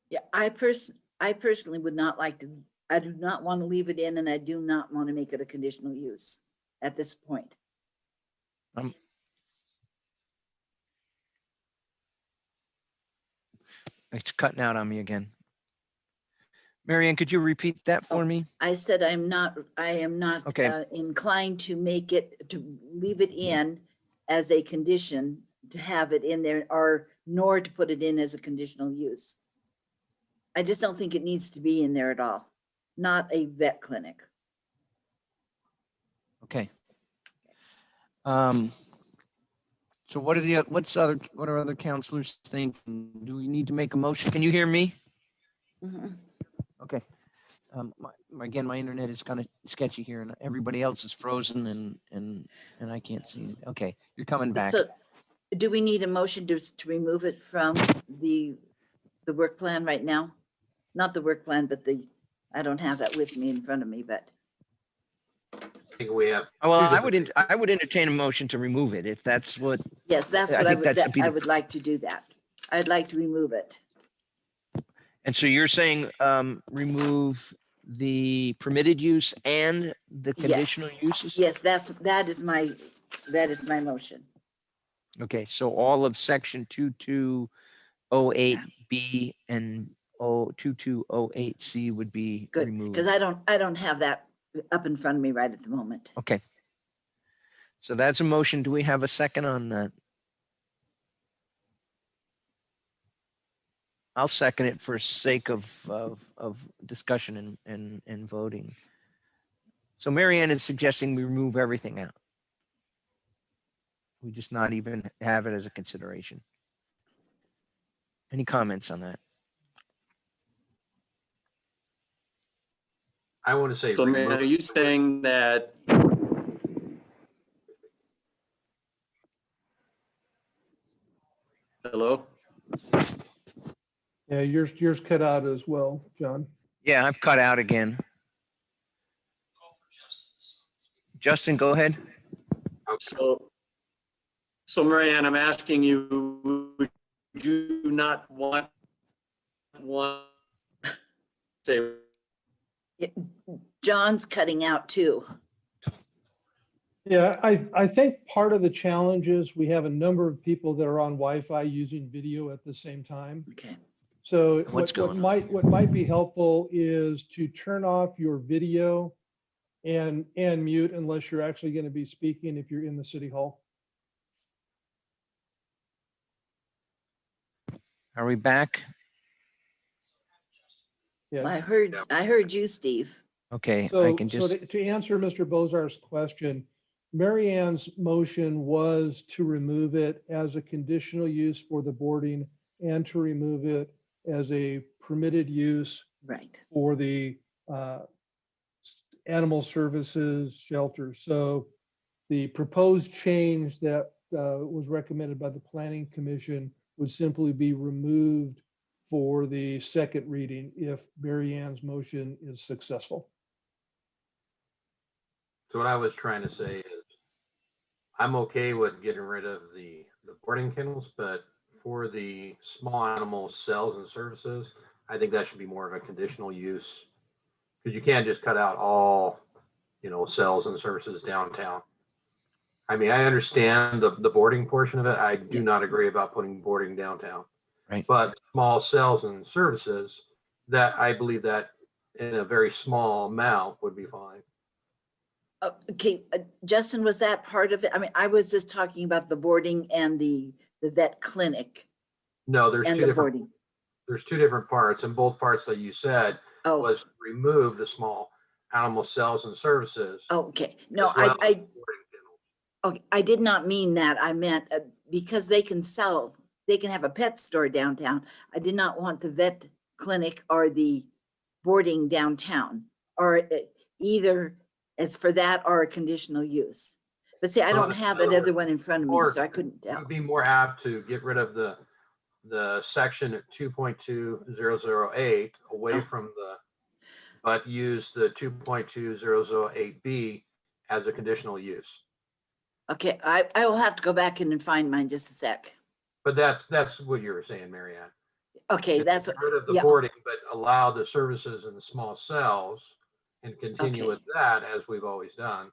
Yeah, I personally would not like to. I do not want to leave it in, and I do not want to make it a conditional use at this point. It's cutting out on me again. Marianne, could you repeat that for me? I said I am not Okay. inclined to leave it in as a condition, to have it in there, nor to put it in as a conditional use. I just don't think it needs to be in there at all. Not a vet clinic. Okay. So what are other counselors thinking? Do we need to make a motion? Can you hear me? Mhm. Okay. Again, my internet is kind of sketchy here, and everybody else is frozen, and I can't see it. Okay, you're coming back. So do we need a motion to remove it from the work plan right now? Not the work plan, but I don't have that with me in front of me, but. I think we have. Well, I would entertain a motion to remove it if that's what. Yes, that's what I would like to do that. I'd like to remove it. And so you're saying remove the permitted use and the conditional uses? Yes, that is my motion. Okay, so all of section 2208B and 2208C would be Good, removed. because I don't have that up in front of me right at the moment. Okay. So that's a motion. Do we have a second on that? I'll second it for sake of discussion and voting. So Mary Ann is suggesting we remove everything out. We just not even have it as a consideration. Any comments on that? I want to say. So man, remove are you the word- saying that? Hello? Yeah, yours cut out as well, John. Yeah, I've cut out again. Justin, go ahead. So Marianne, I'm asking you, would you not want say, John's cutting out too. Yeah, I think part of the challenge is we have a number of people that are on Wi-Fi using video at the same time. Okay. So What's what going might be helpful is to turn off your video and mute unless you're actually going to be speaking if you're in the city hall. Are we back? Yeah. I heard you, Steve. Okay, I So, can so just, to answer Mr. Bozar's question, Mary Ann's motion was to remove it as a conditional use for the boarding and to remove it as a permitted use Right. for the animal services shelter. So the proposed change that was recommended by the Planning Commission would simply be removed for the second reading if Mary Ann's motion is successful. So what I was trying to say is, I'm okay with getting rid of the boarding kennels, but for the small animal cells and services, I think that should be more of a conditional use. Because you can't just cut out all, cells and services downtown. I mean, I understand the boarding portion of it. I do not agree about putting boarding downtown. Right. But small cells and services, that I believe that in a very small amount would be fine. Okay, Justin, was that part of it? I mean, I was just talking about the boarding and the vet clinic No, there's and two the different, boarding. there's two different parts, and both parts that you said Oh, was remove the small animal cells and services. okay. No, as well as I boarding kennels. okay, I did not mean that. I meant because they can have a pet store downtown. I did not want the vet clinic or the boarding downtown, or either as for that or a conditional use. But see, I Well, don't in have other that other words, one in front of me, or so I couldn't it tell. would be more apt to get rid of the section at 2.2008 away Oh. from but use the 2.2008B as a conditional use. Okay, I will have to go back in and find mine just a sec. But that's what you were saying, Mary Ann. Okay, Is that's get rid of the yeah. boarding, but allow the services in the small cells and continue Okay. with that as we've always done.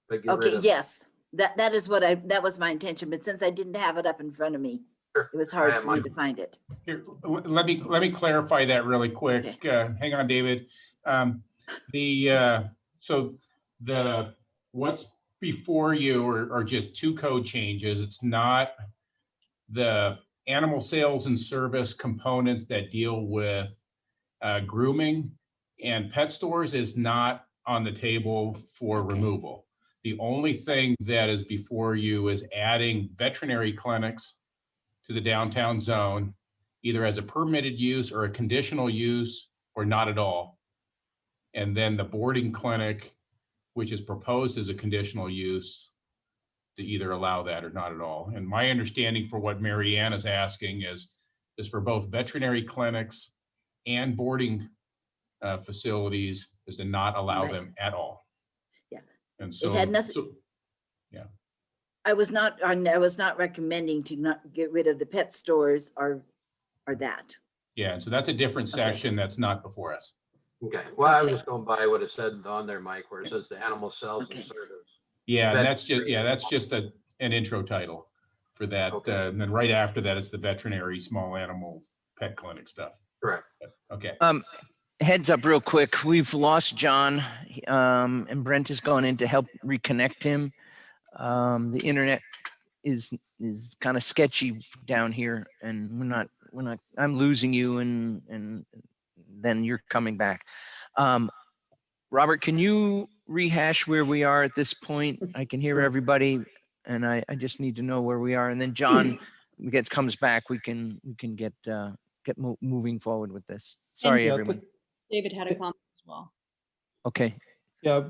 But get rid Okay, of. yes, that is what that was my intention, but since I didn't have it up in front of me, Sure. it was I hard have for me mine. to find it. Here, let me clarify that really quick. Hang on, David. So what's before you are just two code changes. It's not the animal sales and service components that deal with grooming, and pet stores is not on the table for removal. The only thing that is before you is adding veterinary clinics to the downtown zone, either as a permitted use or a conditional use or not at all. And then the boarding clinic, which is proposed as a conditional use, to either allow that or not at all. And my understanding for what Mary Ann is asking is for both veterinary clinics and boarding facilities is to not allow Right. them at all. Yeah. And so It had nothing. I was not recommending to not get rid of the pet stores or that. Yeah, and so that's a different section that's not before us. Okay, well, I was Okay. just going by what it said on there, Mike, where it says the animal cells and Okay. service. Yeah, and Vet- that's just an intro title for that. Okay. And then right after that, it's the veterinary small animal pet clinic stuff. Correct. Okay. Heads up real quick. We've lost John, and Brent has gone in to help reconnect him. The internet is kind of sketchy down here, and we're not, I'm losing you and then you're coming back. Robert, can you rehash where we are at this point? I can hear everybody and I just need to know where we are. And then John comes back, we can get moving forward with this. Sorry, Yeah, everyone. David had a comment as well. Okay. Yeah,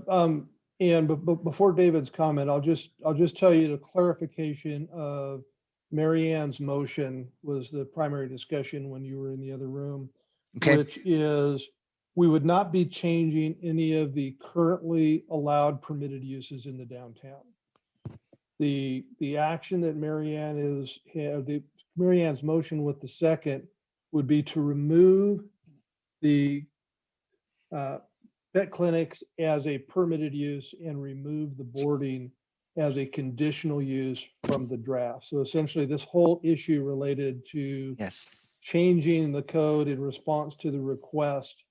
and before David's comment, I'll just tell you the clarification of Mary Ann's motion was the primary discussion when you were in the other room, Okay. which is we would not be changing any of the currently allowed permitted uses in the downtown. The action that Mary Ann's motion with the second would be to remove the vet clinics as a permitted use and remove the boarding as a conditional use from the draft. So essentially this whole issue related to Yes. changing the code in response to the request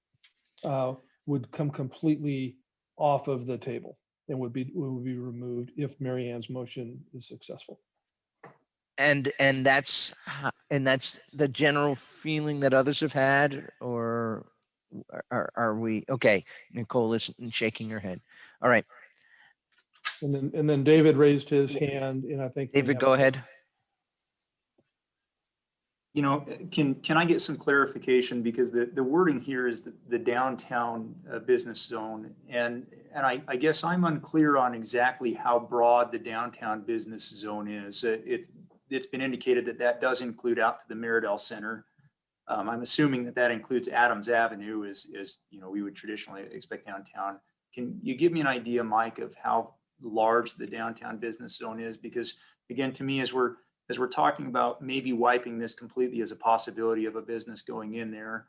would come completely off of the table and would be removed if Mary Ann's motion is successful. And that's the general feeling that others have had, or are we okay? Nicole is shaking her head. All right, And then David raised his Yes. hand, and I think we David, have go a- ahead. You know, can I get some clarification? Because the wording here is the downtown business zone. And I guess I'm unclear on exactly how broad the downtown business zone is. It's been indicated that that does include out to the Meridell Center. I'm assuming that that includes Adams Avenue as you know, we would traditionally expect downtown. Can you give me an idea, Mike, of how large the downtown business zone is? Because again, to me, as we're talking about maybe wiping this completely as a possibility of a business going in there,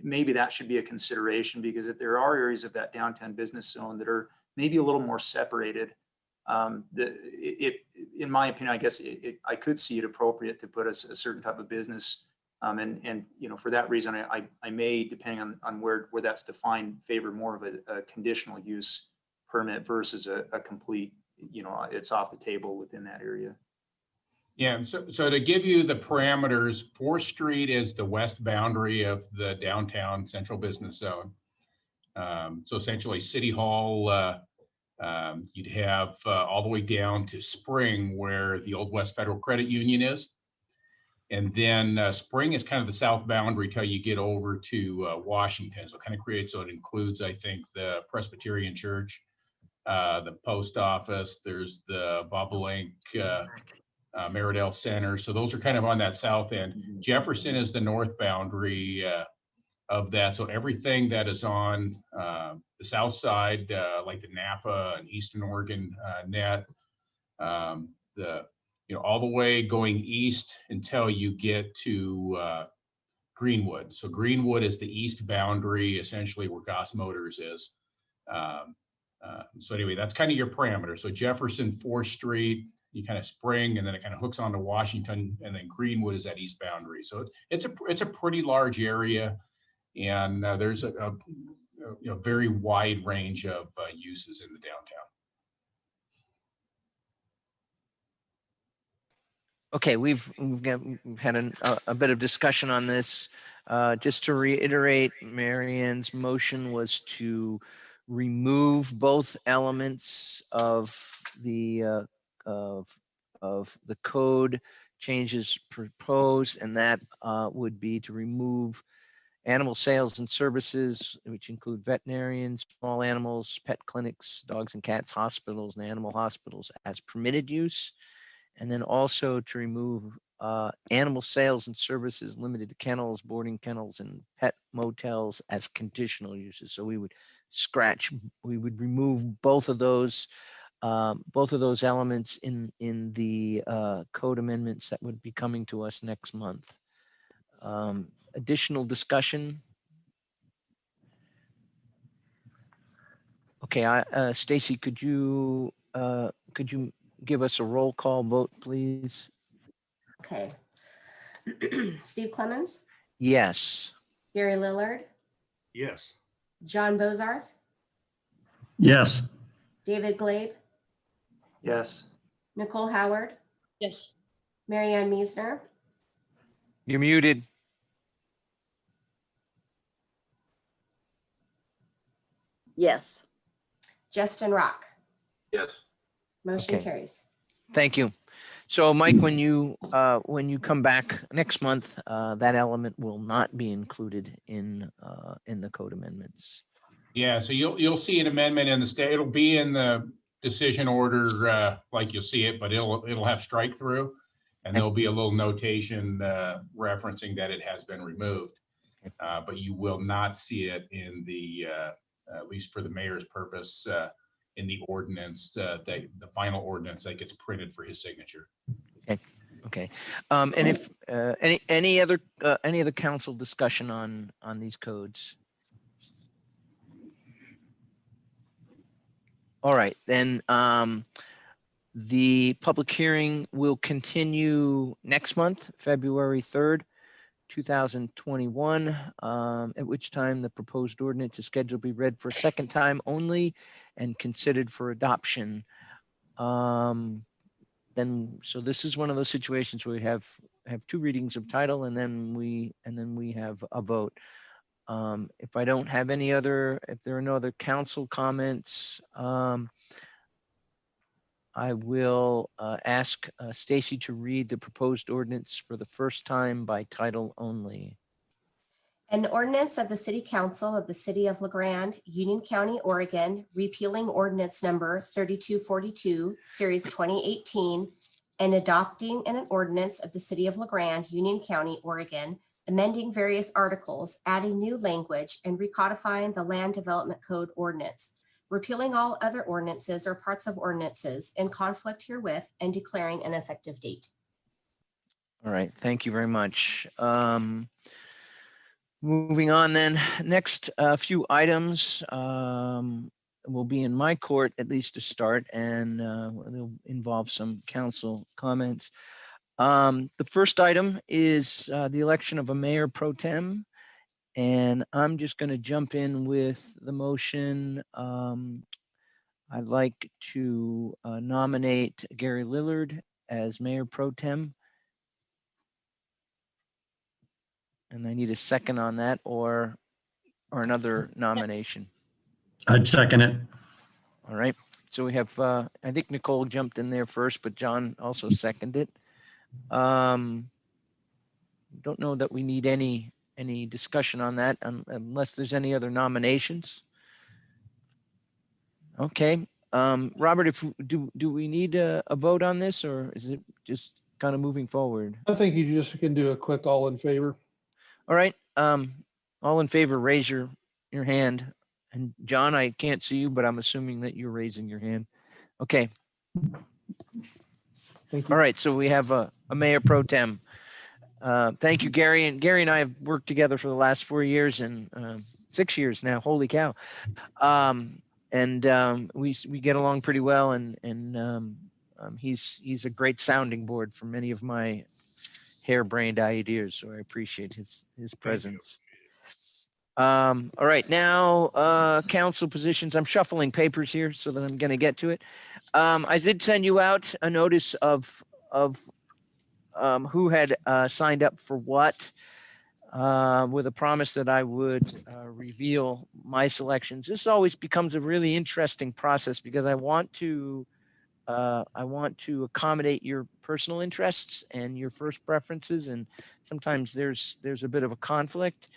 maybe that should be a consideration, because if there are areas of that downtown business zone that are maybe a little more separated, in my opinion, I guess I could see it appropriate to put a certain type of business, and you know, for that reason, I may, depending on where that's defined, favor more of a conditional use permit versus a complete, you know, it's off the table within that area. Yeah, so to give you the parameters, 4th Street is the west boundary of the downtown central business zone. So essentially City Hall, you'd have all the way down to Spring where the old West Federal Credit Union is. And then Spring is kind of the south boundary till you get over to Washington. So it kind of creates, so it includes, I think, the Presbyterian Church, the post office, there's the Bobolink, Meridell Center. So those are kind of on that south end. Jefferson is the north boundary of that. So everything that is on the south side, like the Napa and Eastern Oregon net, all the way going east until you get to Greenwood. So Greenwood is the east boundary, essentially where Goss Motors is. So anyway, that's kind of your parameter. So Jefferson, 4th Street, you kind of Spring, and then it kind of hooks onto Washington, and then Greenwood is that east boundary. So it's a pretty large area, and there's a very wide range of uses in the downtown. Okay, we've had a bit of discussion on this. Just to reiterate, Mary Ann's motion was to remove both elements of the code changes proposed, and that would be to remove animal sales and services, which include veterinarians, small animals, pet clinics, dogs and cats, hospitals, and animal hospitals as permitted use. And then also to remove animal sales and services limited to kennels, boarding kennels, and pet motels as conditional uses. So we would remove both of those elements in the code amendments that would be coming to us next month. Additional discussion. Okay, Stacy, could you give us a roll call vote, please? Okay. Steve Clemens, Yes. Gary Lillard, Yes. John Bozarth, Yes. David Glabe, Yes. Nicole Howard, Yes. Mary Ann Meisner, You're muted. Yes. Justin Rock. Yes. Motion Okay. carries. Thank you. So Mike, when you come back next month, that element will not be included in the code amendments. Yeah, so you'll see an amendment in the state. It'll be in the decision order, like you'll see it, but it'll have strike through. And there'll be a little notation referencing that it has been removed. But you will not see it in the, at least for the mayor's purpose, in the ordinance, the final ordinance that gets printed for his signature. Okay. And if any other council discussion on these codes? All right, then the public hearing will continue next month, February 3rd, 2021, at which time the proposed ordinance is scheduled to be read for a second time only and considered for adoption. Then, so this is one of those situations where we have two readings of title and then we have a vote. If I don't have if there are no other council comments, I will ask Stacy to read the proposed ordinance for the first time by title only. An ordinance of the City Council of the City of LaGrande, Union County, Oregon, repealing ordinance number 3242, Series 2018, and adopting an ordinance of the City of LaGrande, Union County, Oregon, amending various articles, adding new language, and recodifying the Land Development Code ordinance, repealing all other ordinances or parts of ordinances in conflict herewith, and declaring an effective date. All right, thank you very much. Moving on then, next few items will be in my court, at least to start, and they'll involve some council comments. The first item is the election of a mayor pro tem, and I'm just going to jump in with the motion. I'd like to nominate Gary Lillard as mayor pro tem. And I need a second on that or another nomination. I'd second it. All right. So we have, I think Nicole jumped in there first, but John also seconded it. Don't know that we need any discussion on that unless there's any other nominations. Okay. Robert, do we need a vote on this, or is it just kind of moving forward? I think you just can do a quick all in favor. All right. All in favor, raise your hand. And John, I can't see you, but I'm assuming that you're raising your hand. Okay. Thank you. All right. So we have a mayor pro tem. Thank you, Gary. And Gary and I have worked together for the last 4 years and 6 years now. Holy cow. We get along pretty well. And he's a great sounding board for many of my harebrained ideas. So I appreciate his presence. All right, now council positions. I'm shuffling papers here so that I'm going to get to it. I did send you out a notice of who had signed up for what, with a promise that I would reveal my selections. This always becomes a really interesting process because I want to accommodate your personal interests and your first preferences, and sometimes there's a bit of a conflict.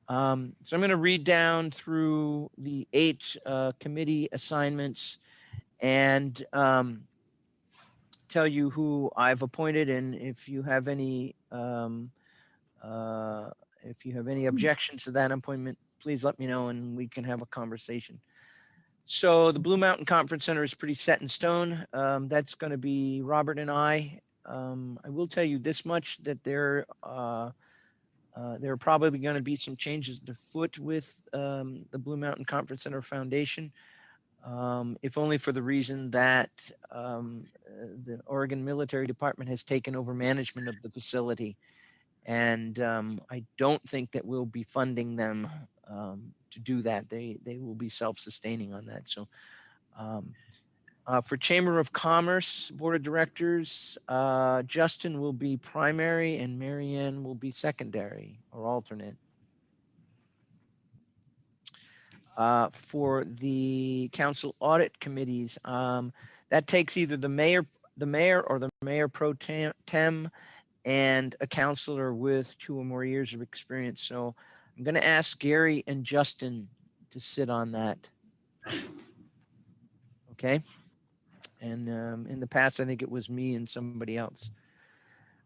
So I'm going to read down through the 8 committee assignments and tell you who I've appointed, and if you have any objections to that appointment, please let me know and we can have a conversation. So the Blue Mountain Conference Center is pretty set in stone. That's going to be Robert and I. I will tell you this much, that there are probably going to be some changes afoot with the Blue Mountain Conference Center Foundation, if only for the reason that the Oregon Military Department has taken over management of the facility. And I don't think that we'll be funding them to do that. They will be self-sustaining on that. So for Chamber of Commerce Board of Directors, Justin will be primary and Marianne will be secondary or alternate. for the council audit committees. That takes either the mayor or the mayor pro tem and a counselor with 2 or more years of experience. So I'm going to ask Gary and Justin to sit on that. Okay. And in the past, I think it was me and somebody else.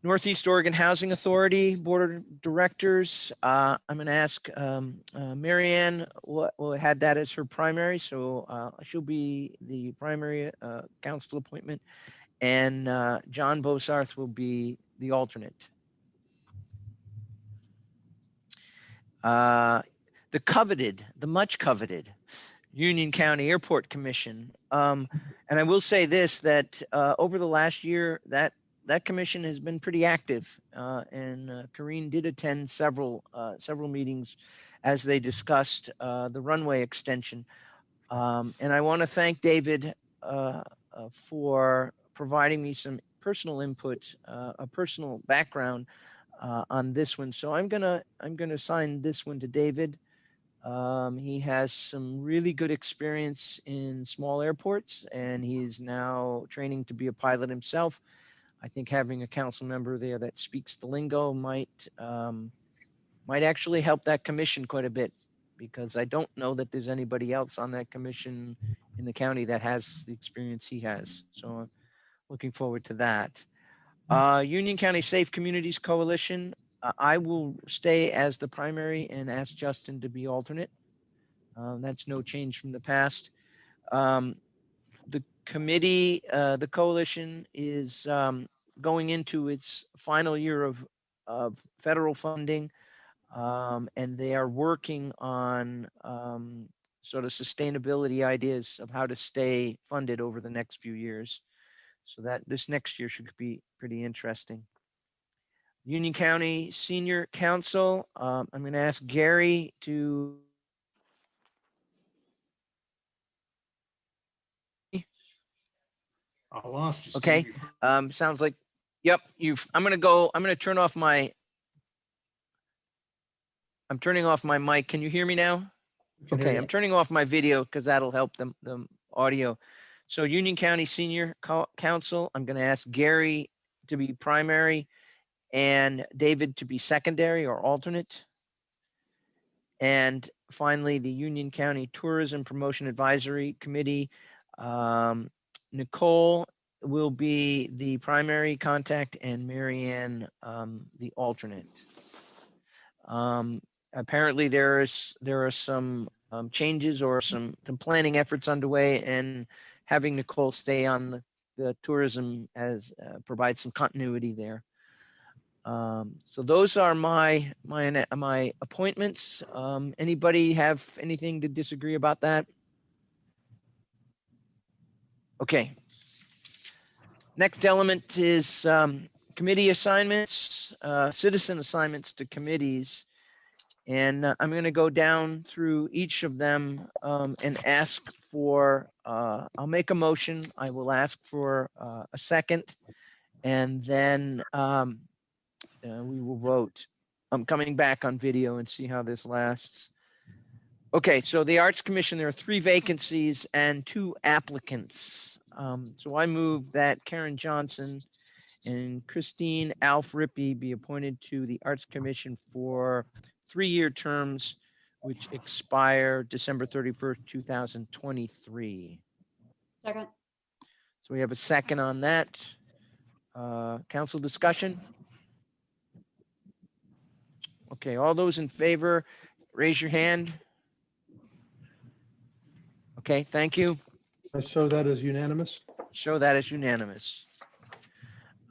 Northeast Oregon Housing Authority Board of Directors. I'm going to ask Marianne had that as her primary, so she'll be the primary council appointment, and John Bosarth will be the alternate. The much coveted Union County Airport Commission. And I will say this, that over the last year, that commission has been pretty active, and Corrine did attend several meetings as they discussed the runway extension. And I want to thank David for providing me some personal input, a personal background on this one. So I'm gonna assign this one to David. He has some really good experience in small airports, and he's now training to be a pilot himself. I think having a council member there that speaks the lingo might actually help that commission quite a bit, because I don't know that there's anybody else on that commission in the county that has the experience he has. So I'm looking forward to that. Union County Safe Communities Coalition. I will stay as the primary and ask Justin to be alternate. That's no change from the past. The committee, the coalition is going into its final year of federal funding, and they are working on sort of sustainability ideas of how to stay funded over the next few years. So that this next year should be pretty interesting. Union County Senior Council. I'm going to ask Gary to. I lost you. Okay. Steve. Sounds like, yep. I'm going to turn off my. I'm turning off my mic. Can you hear me now? Okay. I'm turning off my video because that'll help the audio. So Union County Senior Council, I'm going to ask Gary to be primary and David to be secondary or alternate. And finally, the Union County Tourism Promotion Advisory Committee, Nicole will be the primary contact and Marianne the alternate. Apparently there are some changes or some planning efforts underway, and having Nicole stay on the tourism as provides some continuity there. So those are my appointments. Anybody have anything to disagree about that? Okay. Next element is committee assignments, citizen assignments to committees. And I'm going to go down through each of them and ask for, I'll make a motion. I will ask for a second, and then we will vote. I'm coming back on video and see how this lasts. Okay, so the Arts Commission, there are 3 vacancies and 2 applicants. So I move that Karen Johnson and Christine Alf Rippey be appointed to the Arts Commission for 3-year terms, which expire December 31st, 2023. Second. So we have a second on that. Council discussion? Okay, all those in favor, raise your hand. Okay, thank you. I show that as unanimous. Show that as unanimous.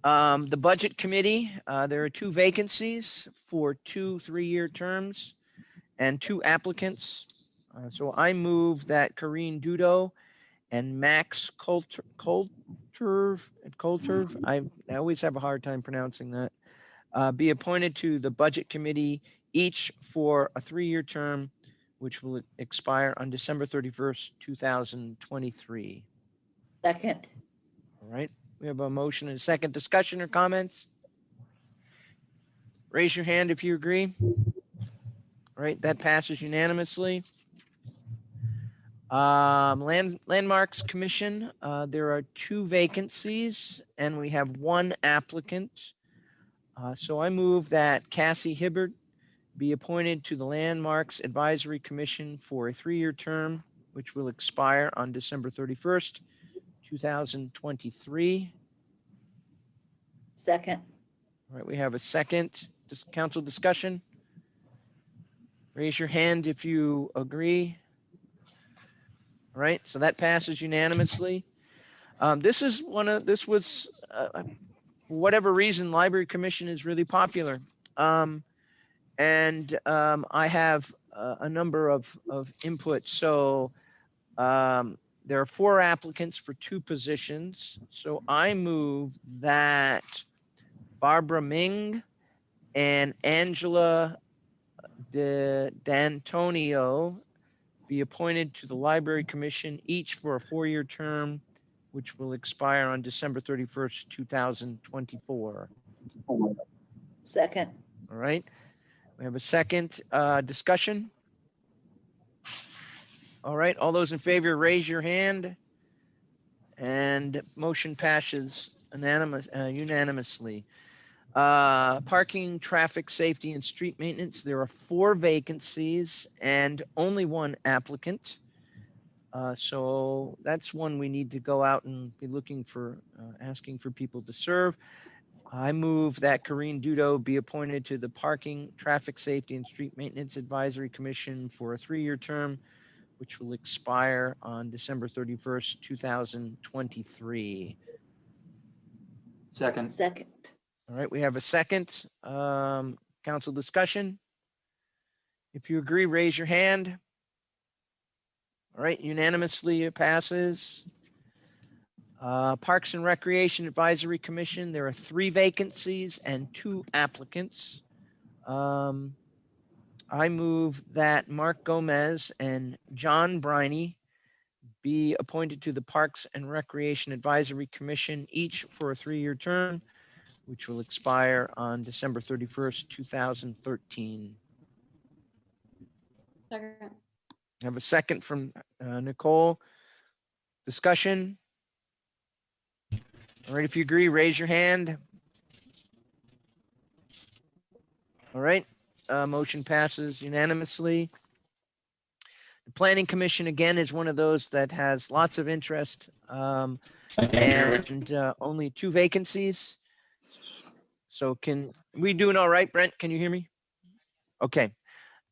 The Budget Committee, there are 2 vacancies for 2 3-year terms and 2 applicants. So I move that Corrine Dudo and Max Coulter, I always have a hard time pronouncing that, be appointed to the Budget Committee, each for a 3-year term, which will expire on December 31st, 2023. Second. All right. We have a motion and a second. Discussion or comments? Raise your hand if you agree. All right, that passes unanimously. Landmarks Commission, there are 2 vacancies and we have 1 applicant. So I move that Cassie Hibbert be appointed to the Landmarks Advisory Commission for a 3-year term, which will expire on December 31st, 2023. Second. All right, we have a second. Council discussion. Raise your hand if you agree. All right, so that passes unanimously. This was, for whatever reason, Library Commission is really popular. I have a number of inputs. So there are 4 applicants for 2 positions. So I move that Barbara Ming and Angela D'Antonio be appointed to the Library Commission, each for a 4-year term, which will expire on December 31st, 2024. Second. All right. We have a second discussion. All right. All those in favor, raise your hand. And motion passes unanimously. Parking, traffic safety, and street maintenance. There are 4 vacancies and only 1 applicant. So that's one we need to go out and be looking for, asking for people to serve. I move that Corinne Dudo be appointed to the Parking, Traffic Safety, and Street Maintenance Advisory Commission for a 3-year term, which will expire on December 31st, 2023. Second. Second. All right, we have a second. Council discussion. If you agree, raise your hand. All right, unanimously it passes. Parks and Recreation Advisory Commission, there are 3 vacancies and 2 applicants. I move that Mark Gomez and John Briney be appointed to the Parks and Recreation Advisory Commission, each for a 3-year term, which will expire on December 31st, 2013. Second. I have a second from Nicole. Discussion? All right, if you agree, raise your hand. All right, motion passes unanimously. The Planning Commission, again, is one of those that has lots of interest and only 2 vacancies. So can we doing all right, Brent? Can you hear me? Okay.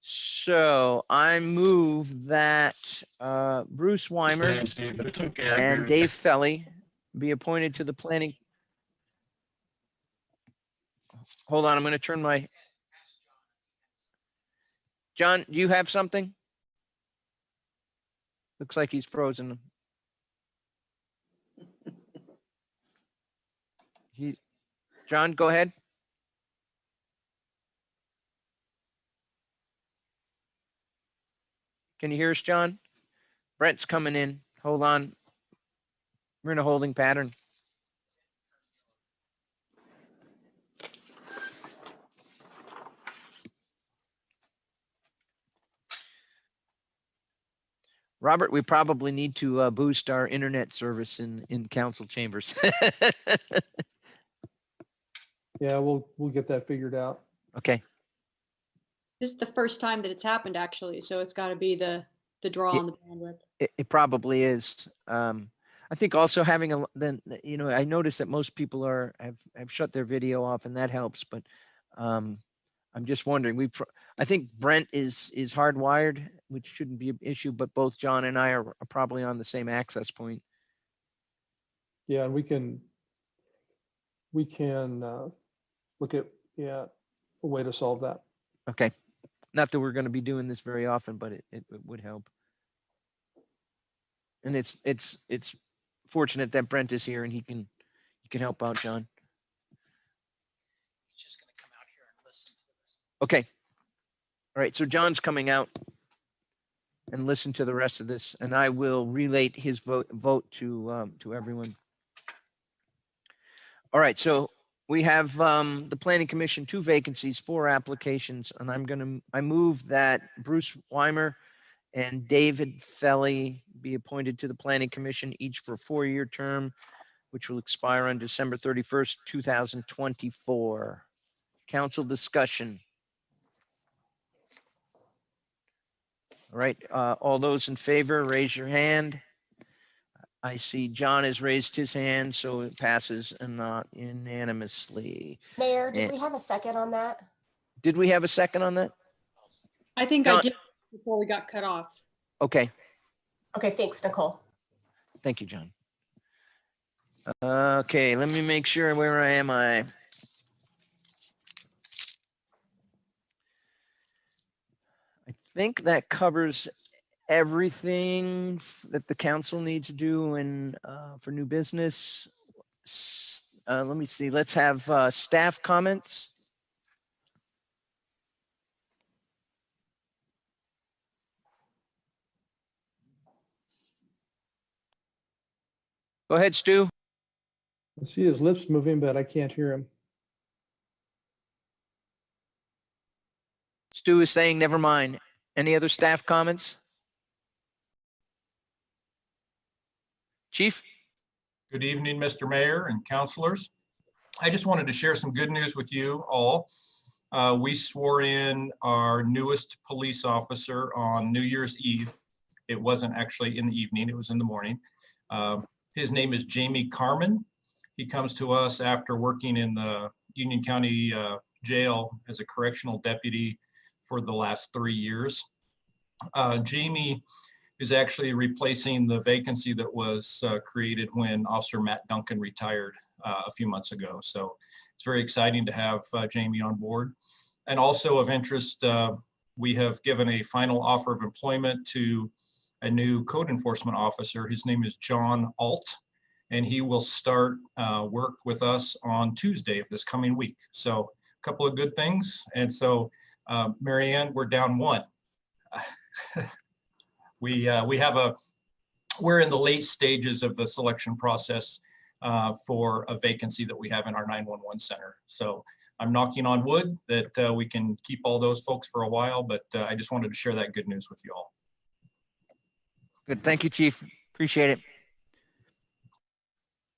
So I move that Bruce Weimer and Dave Felly be appointed to the planning. Hold on, I'm going to turn my. John, do you have something? Looks like he's frozen. John, go ahead. Can you hear us, John? Brent's coming in. Hold on. We're in a holding pattern. Robert, we probably need to boost our internet service in council chambers. Yeah, we'll get that figured out. Okay. This is the first time that it's happened, actually, so it's got to be the draw on the bandwidth. It probably is. I think also having I noticed that most people have shut their video off, and that helps. But I'm just wondering. I think Brent is hardwired, which shouldn't be an issue. But both John and I are probably on the same access point. Yeah, and we can look at a way to solve that. Okay. Not that we're going to be doing this very often, but it would help. And it's fortunate that Brent is here and he can help out, John. He's just going to come out here and listen. Okay. All right. So John's coming out and listen to the rest of this, and I will relate his vote to everyone. All right. So we have the Planning Commission, 2 vacancies, 4 applications, and I move that Bruce Weimer and David Felly be appointed to the Planning Commission, each for a 4-year term, which will expire on December 31st, 2024. Council discussion. All right, all those in favor, raise your hand. I see John has raised his hand, so it passes and not unanimously. Mayor, did And we have a second on that? did we have a second on that? I think I John- did before we got cut off. Okay, Okay, thanks, Nicole. thank you, John. Okay, let me make sure, where am I? I think that covers everything that the council needs to do and for new business. Let me see, let's have staff comments. Go ahead, Stu. I see his lips moving, but I can't hear him. Stu is saying, never mind. Any other staff comments? Chief? Good evening, Mr. Mayor and councilors. I just wanted to share some good news with you all. We swore in our newest police officer on New Year's Eve. It wasn't actually in the evening, it was in the morning. His name is Jamie Carmen. He comes to us after working in the Union County Jail as a correctional deputy for the last 3 years. Jamie is actually replacing the vacancy that was created when Officer Matt Duncan retired a few months ago. So it's very exciting to have Jamie on board. And also of interest, we have given a final offer of employment to a new code enforcement officer. His name is John Alt, and he will start work with us on Tuesday of this coming week. So a couple of good things. And so Mary Ann, we're down one. We're in the late stages of the selection process for a vacancy that we have in our 911 center. So I'm knocking on wood that we can keep all those folks for a while, but I just wanted to share that good news with you all. Good, thank you, Chief. Appreciate it.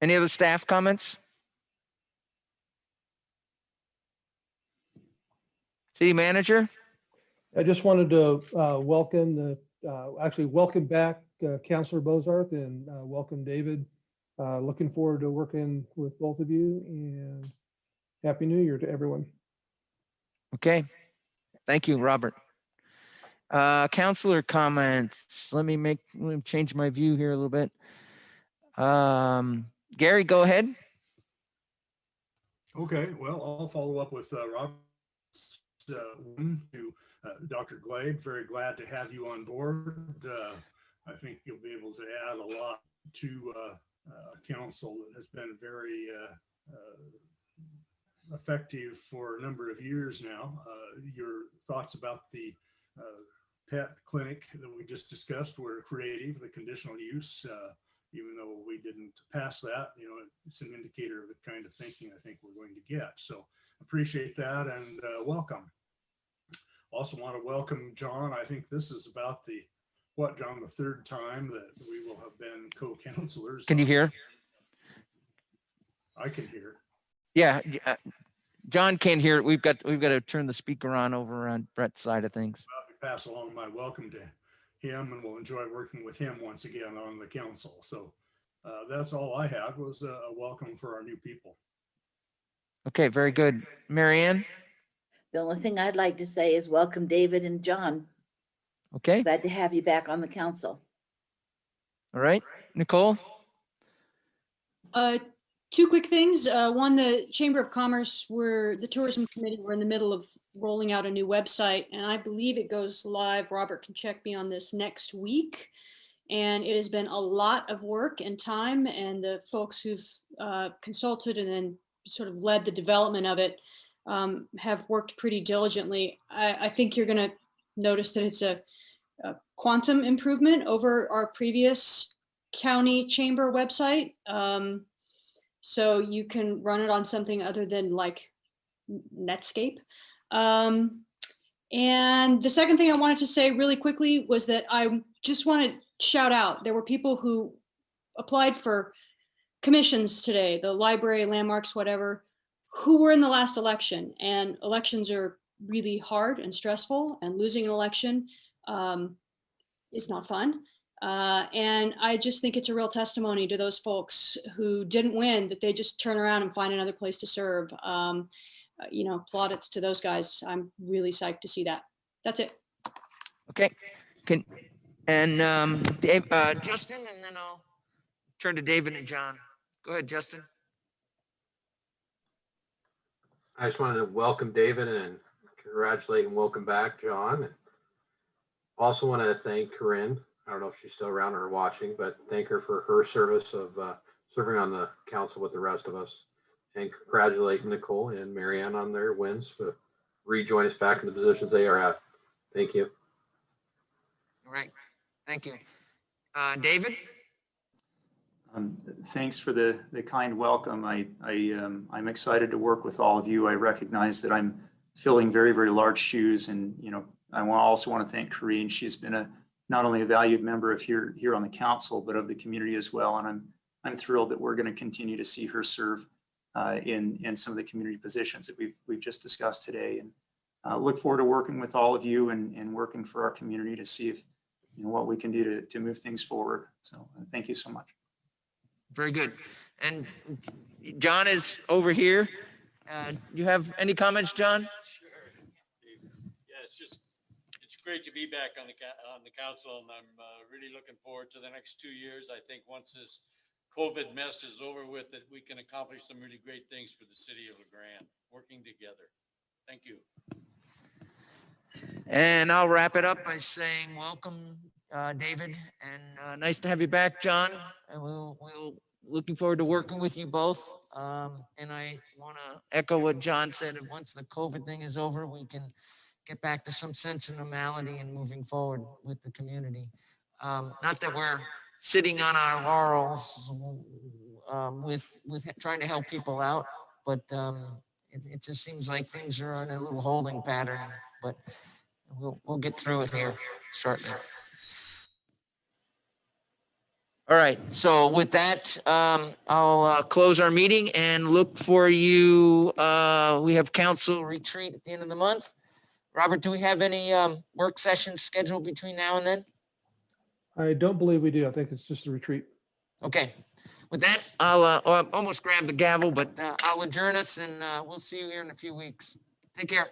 Any other staff comments? City Manager? I just wanted to welcome welcome back Councilor Bozarth and welcome David. Looking forward to working with both of you, and Happy New Year to everyone. Okay, thank you, Robert. Counselor comments. Let me change my view here a little bit. Gary, go ahead. Okay, well, I'll follow up with Rob to Dr. Glade. Very glad to have you on board. I think you'll be able to add a lot to council that has been very effective for a number of years now. Your thoughts about the pet clinic that we just discussed were creative, the conditional use. Even though we didn't pass that, you know, it's an indicator of the kind of thinking I think we're going to get. So appreciate that and welcome. Also want to welcome John. I think this is about John, the third time that we will have been co-counselors. Can you hear? I can hear. Yeah, John can't hear it. We've got to turn the speaker on over on Brett's side of things. Well, if you pass along my welcome to him, and we'll enjoy working with him once again on the council. So that's all I had, was a welcome for our new people. Okay, very good. Mary Ann? The only thing I'd like to say is welcome David and John. Okay. Glad to have you back on the council. All right, Nicole? Two quick things. One, the Chamber of Commerce, the Tourism Committee, we're in the middle of rolling out a new website, and I believe it goes live, Robert can check me on this, next week. And it has been a lot of work and time, and the folks who've consulted and then sort of led the development of it have worked pretty diligently. I think you're going to notice that it's a quantum improvement over our previous county chamber website. So you can run it on something other than like Netscape. And the second thing I wanted to say really quickly was that I just want to shout out, there were people who applied for commissions today, the library, landmarks, whatever, who were in the last election. And elections are really hard and stressful, and losing an election is not fun. And I just think it's a real testimony to those folks who didn't win, that they just turn around and find another place to serve. You know, plaudits to those guys. I'm really psyched to see that. That's it. Okay. Dave, Justin, and then I'll turn to David and John. Go ahead, Justin. I just wanted to welcome David and congratulate and welcome back John. Also want to thank Corinne. I don't know if she's still around or watching, but thank her for her service of serving on the council with the rest of us. And congratulate Nicole and Marianne on their wins to rejoin us back in the positions they are at. Thank you. All right. Thank you. David? Thanks for the kind welcome. I'm excited to work with all of you. I recognize that I'm filling very, very large shoes, and I also want to thank Corinne. She's been not only a valued member of here on the council, but of the community as well. And I'm thrilled that we're going to continue to see her serve in some of the community positions that we've just discussed today. And look forward to working with all of you and working for our community to see if what we can do to move things forward. So thank you so much. Very good. And John is over here. You have any comments, John? Sure. Yeah, it's great to be back on the council, and I'm really looking forward to the next 2 years. I think once this COVID mess is over with, that we can accomplish some really great things for the city of LeGrand, working together. Thank you. And I'll wrap it up by saying welcome, David, and nice to have you back, John. And we'll looking forward to working with you both. And I want to echo what John said. Once the COVID thing is over, we can get back to some sense of normality and moving forward with the community. Not that we're sitting on our laurels with trying to help people out, but it just seems like things are in a little holding pattern. But we'll get through it here shortly. All right. So with that, I'll close our meeting and look for you. We have council retreat at the end of the month. Robert, do we have any work sessions scheduled between now and then? I don't believe we do. I think it's just a retreat. Okay. With that, I'll almost grab the gavel, but I'll adjourn us, and we'll see you here in a few weeks. Take care.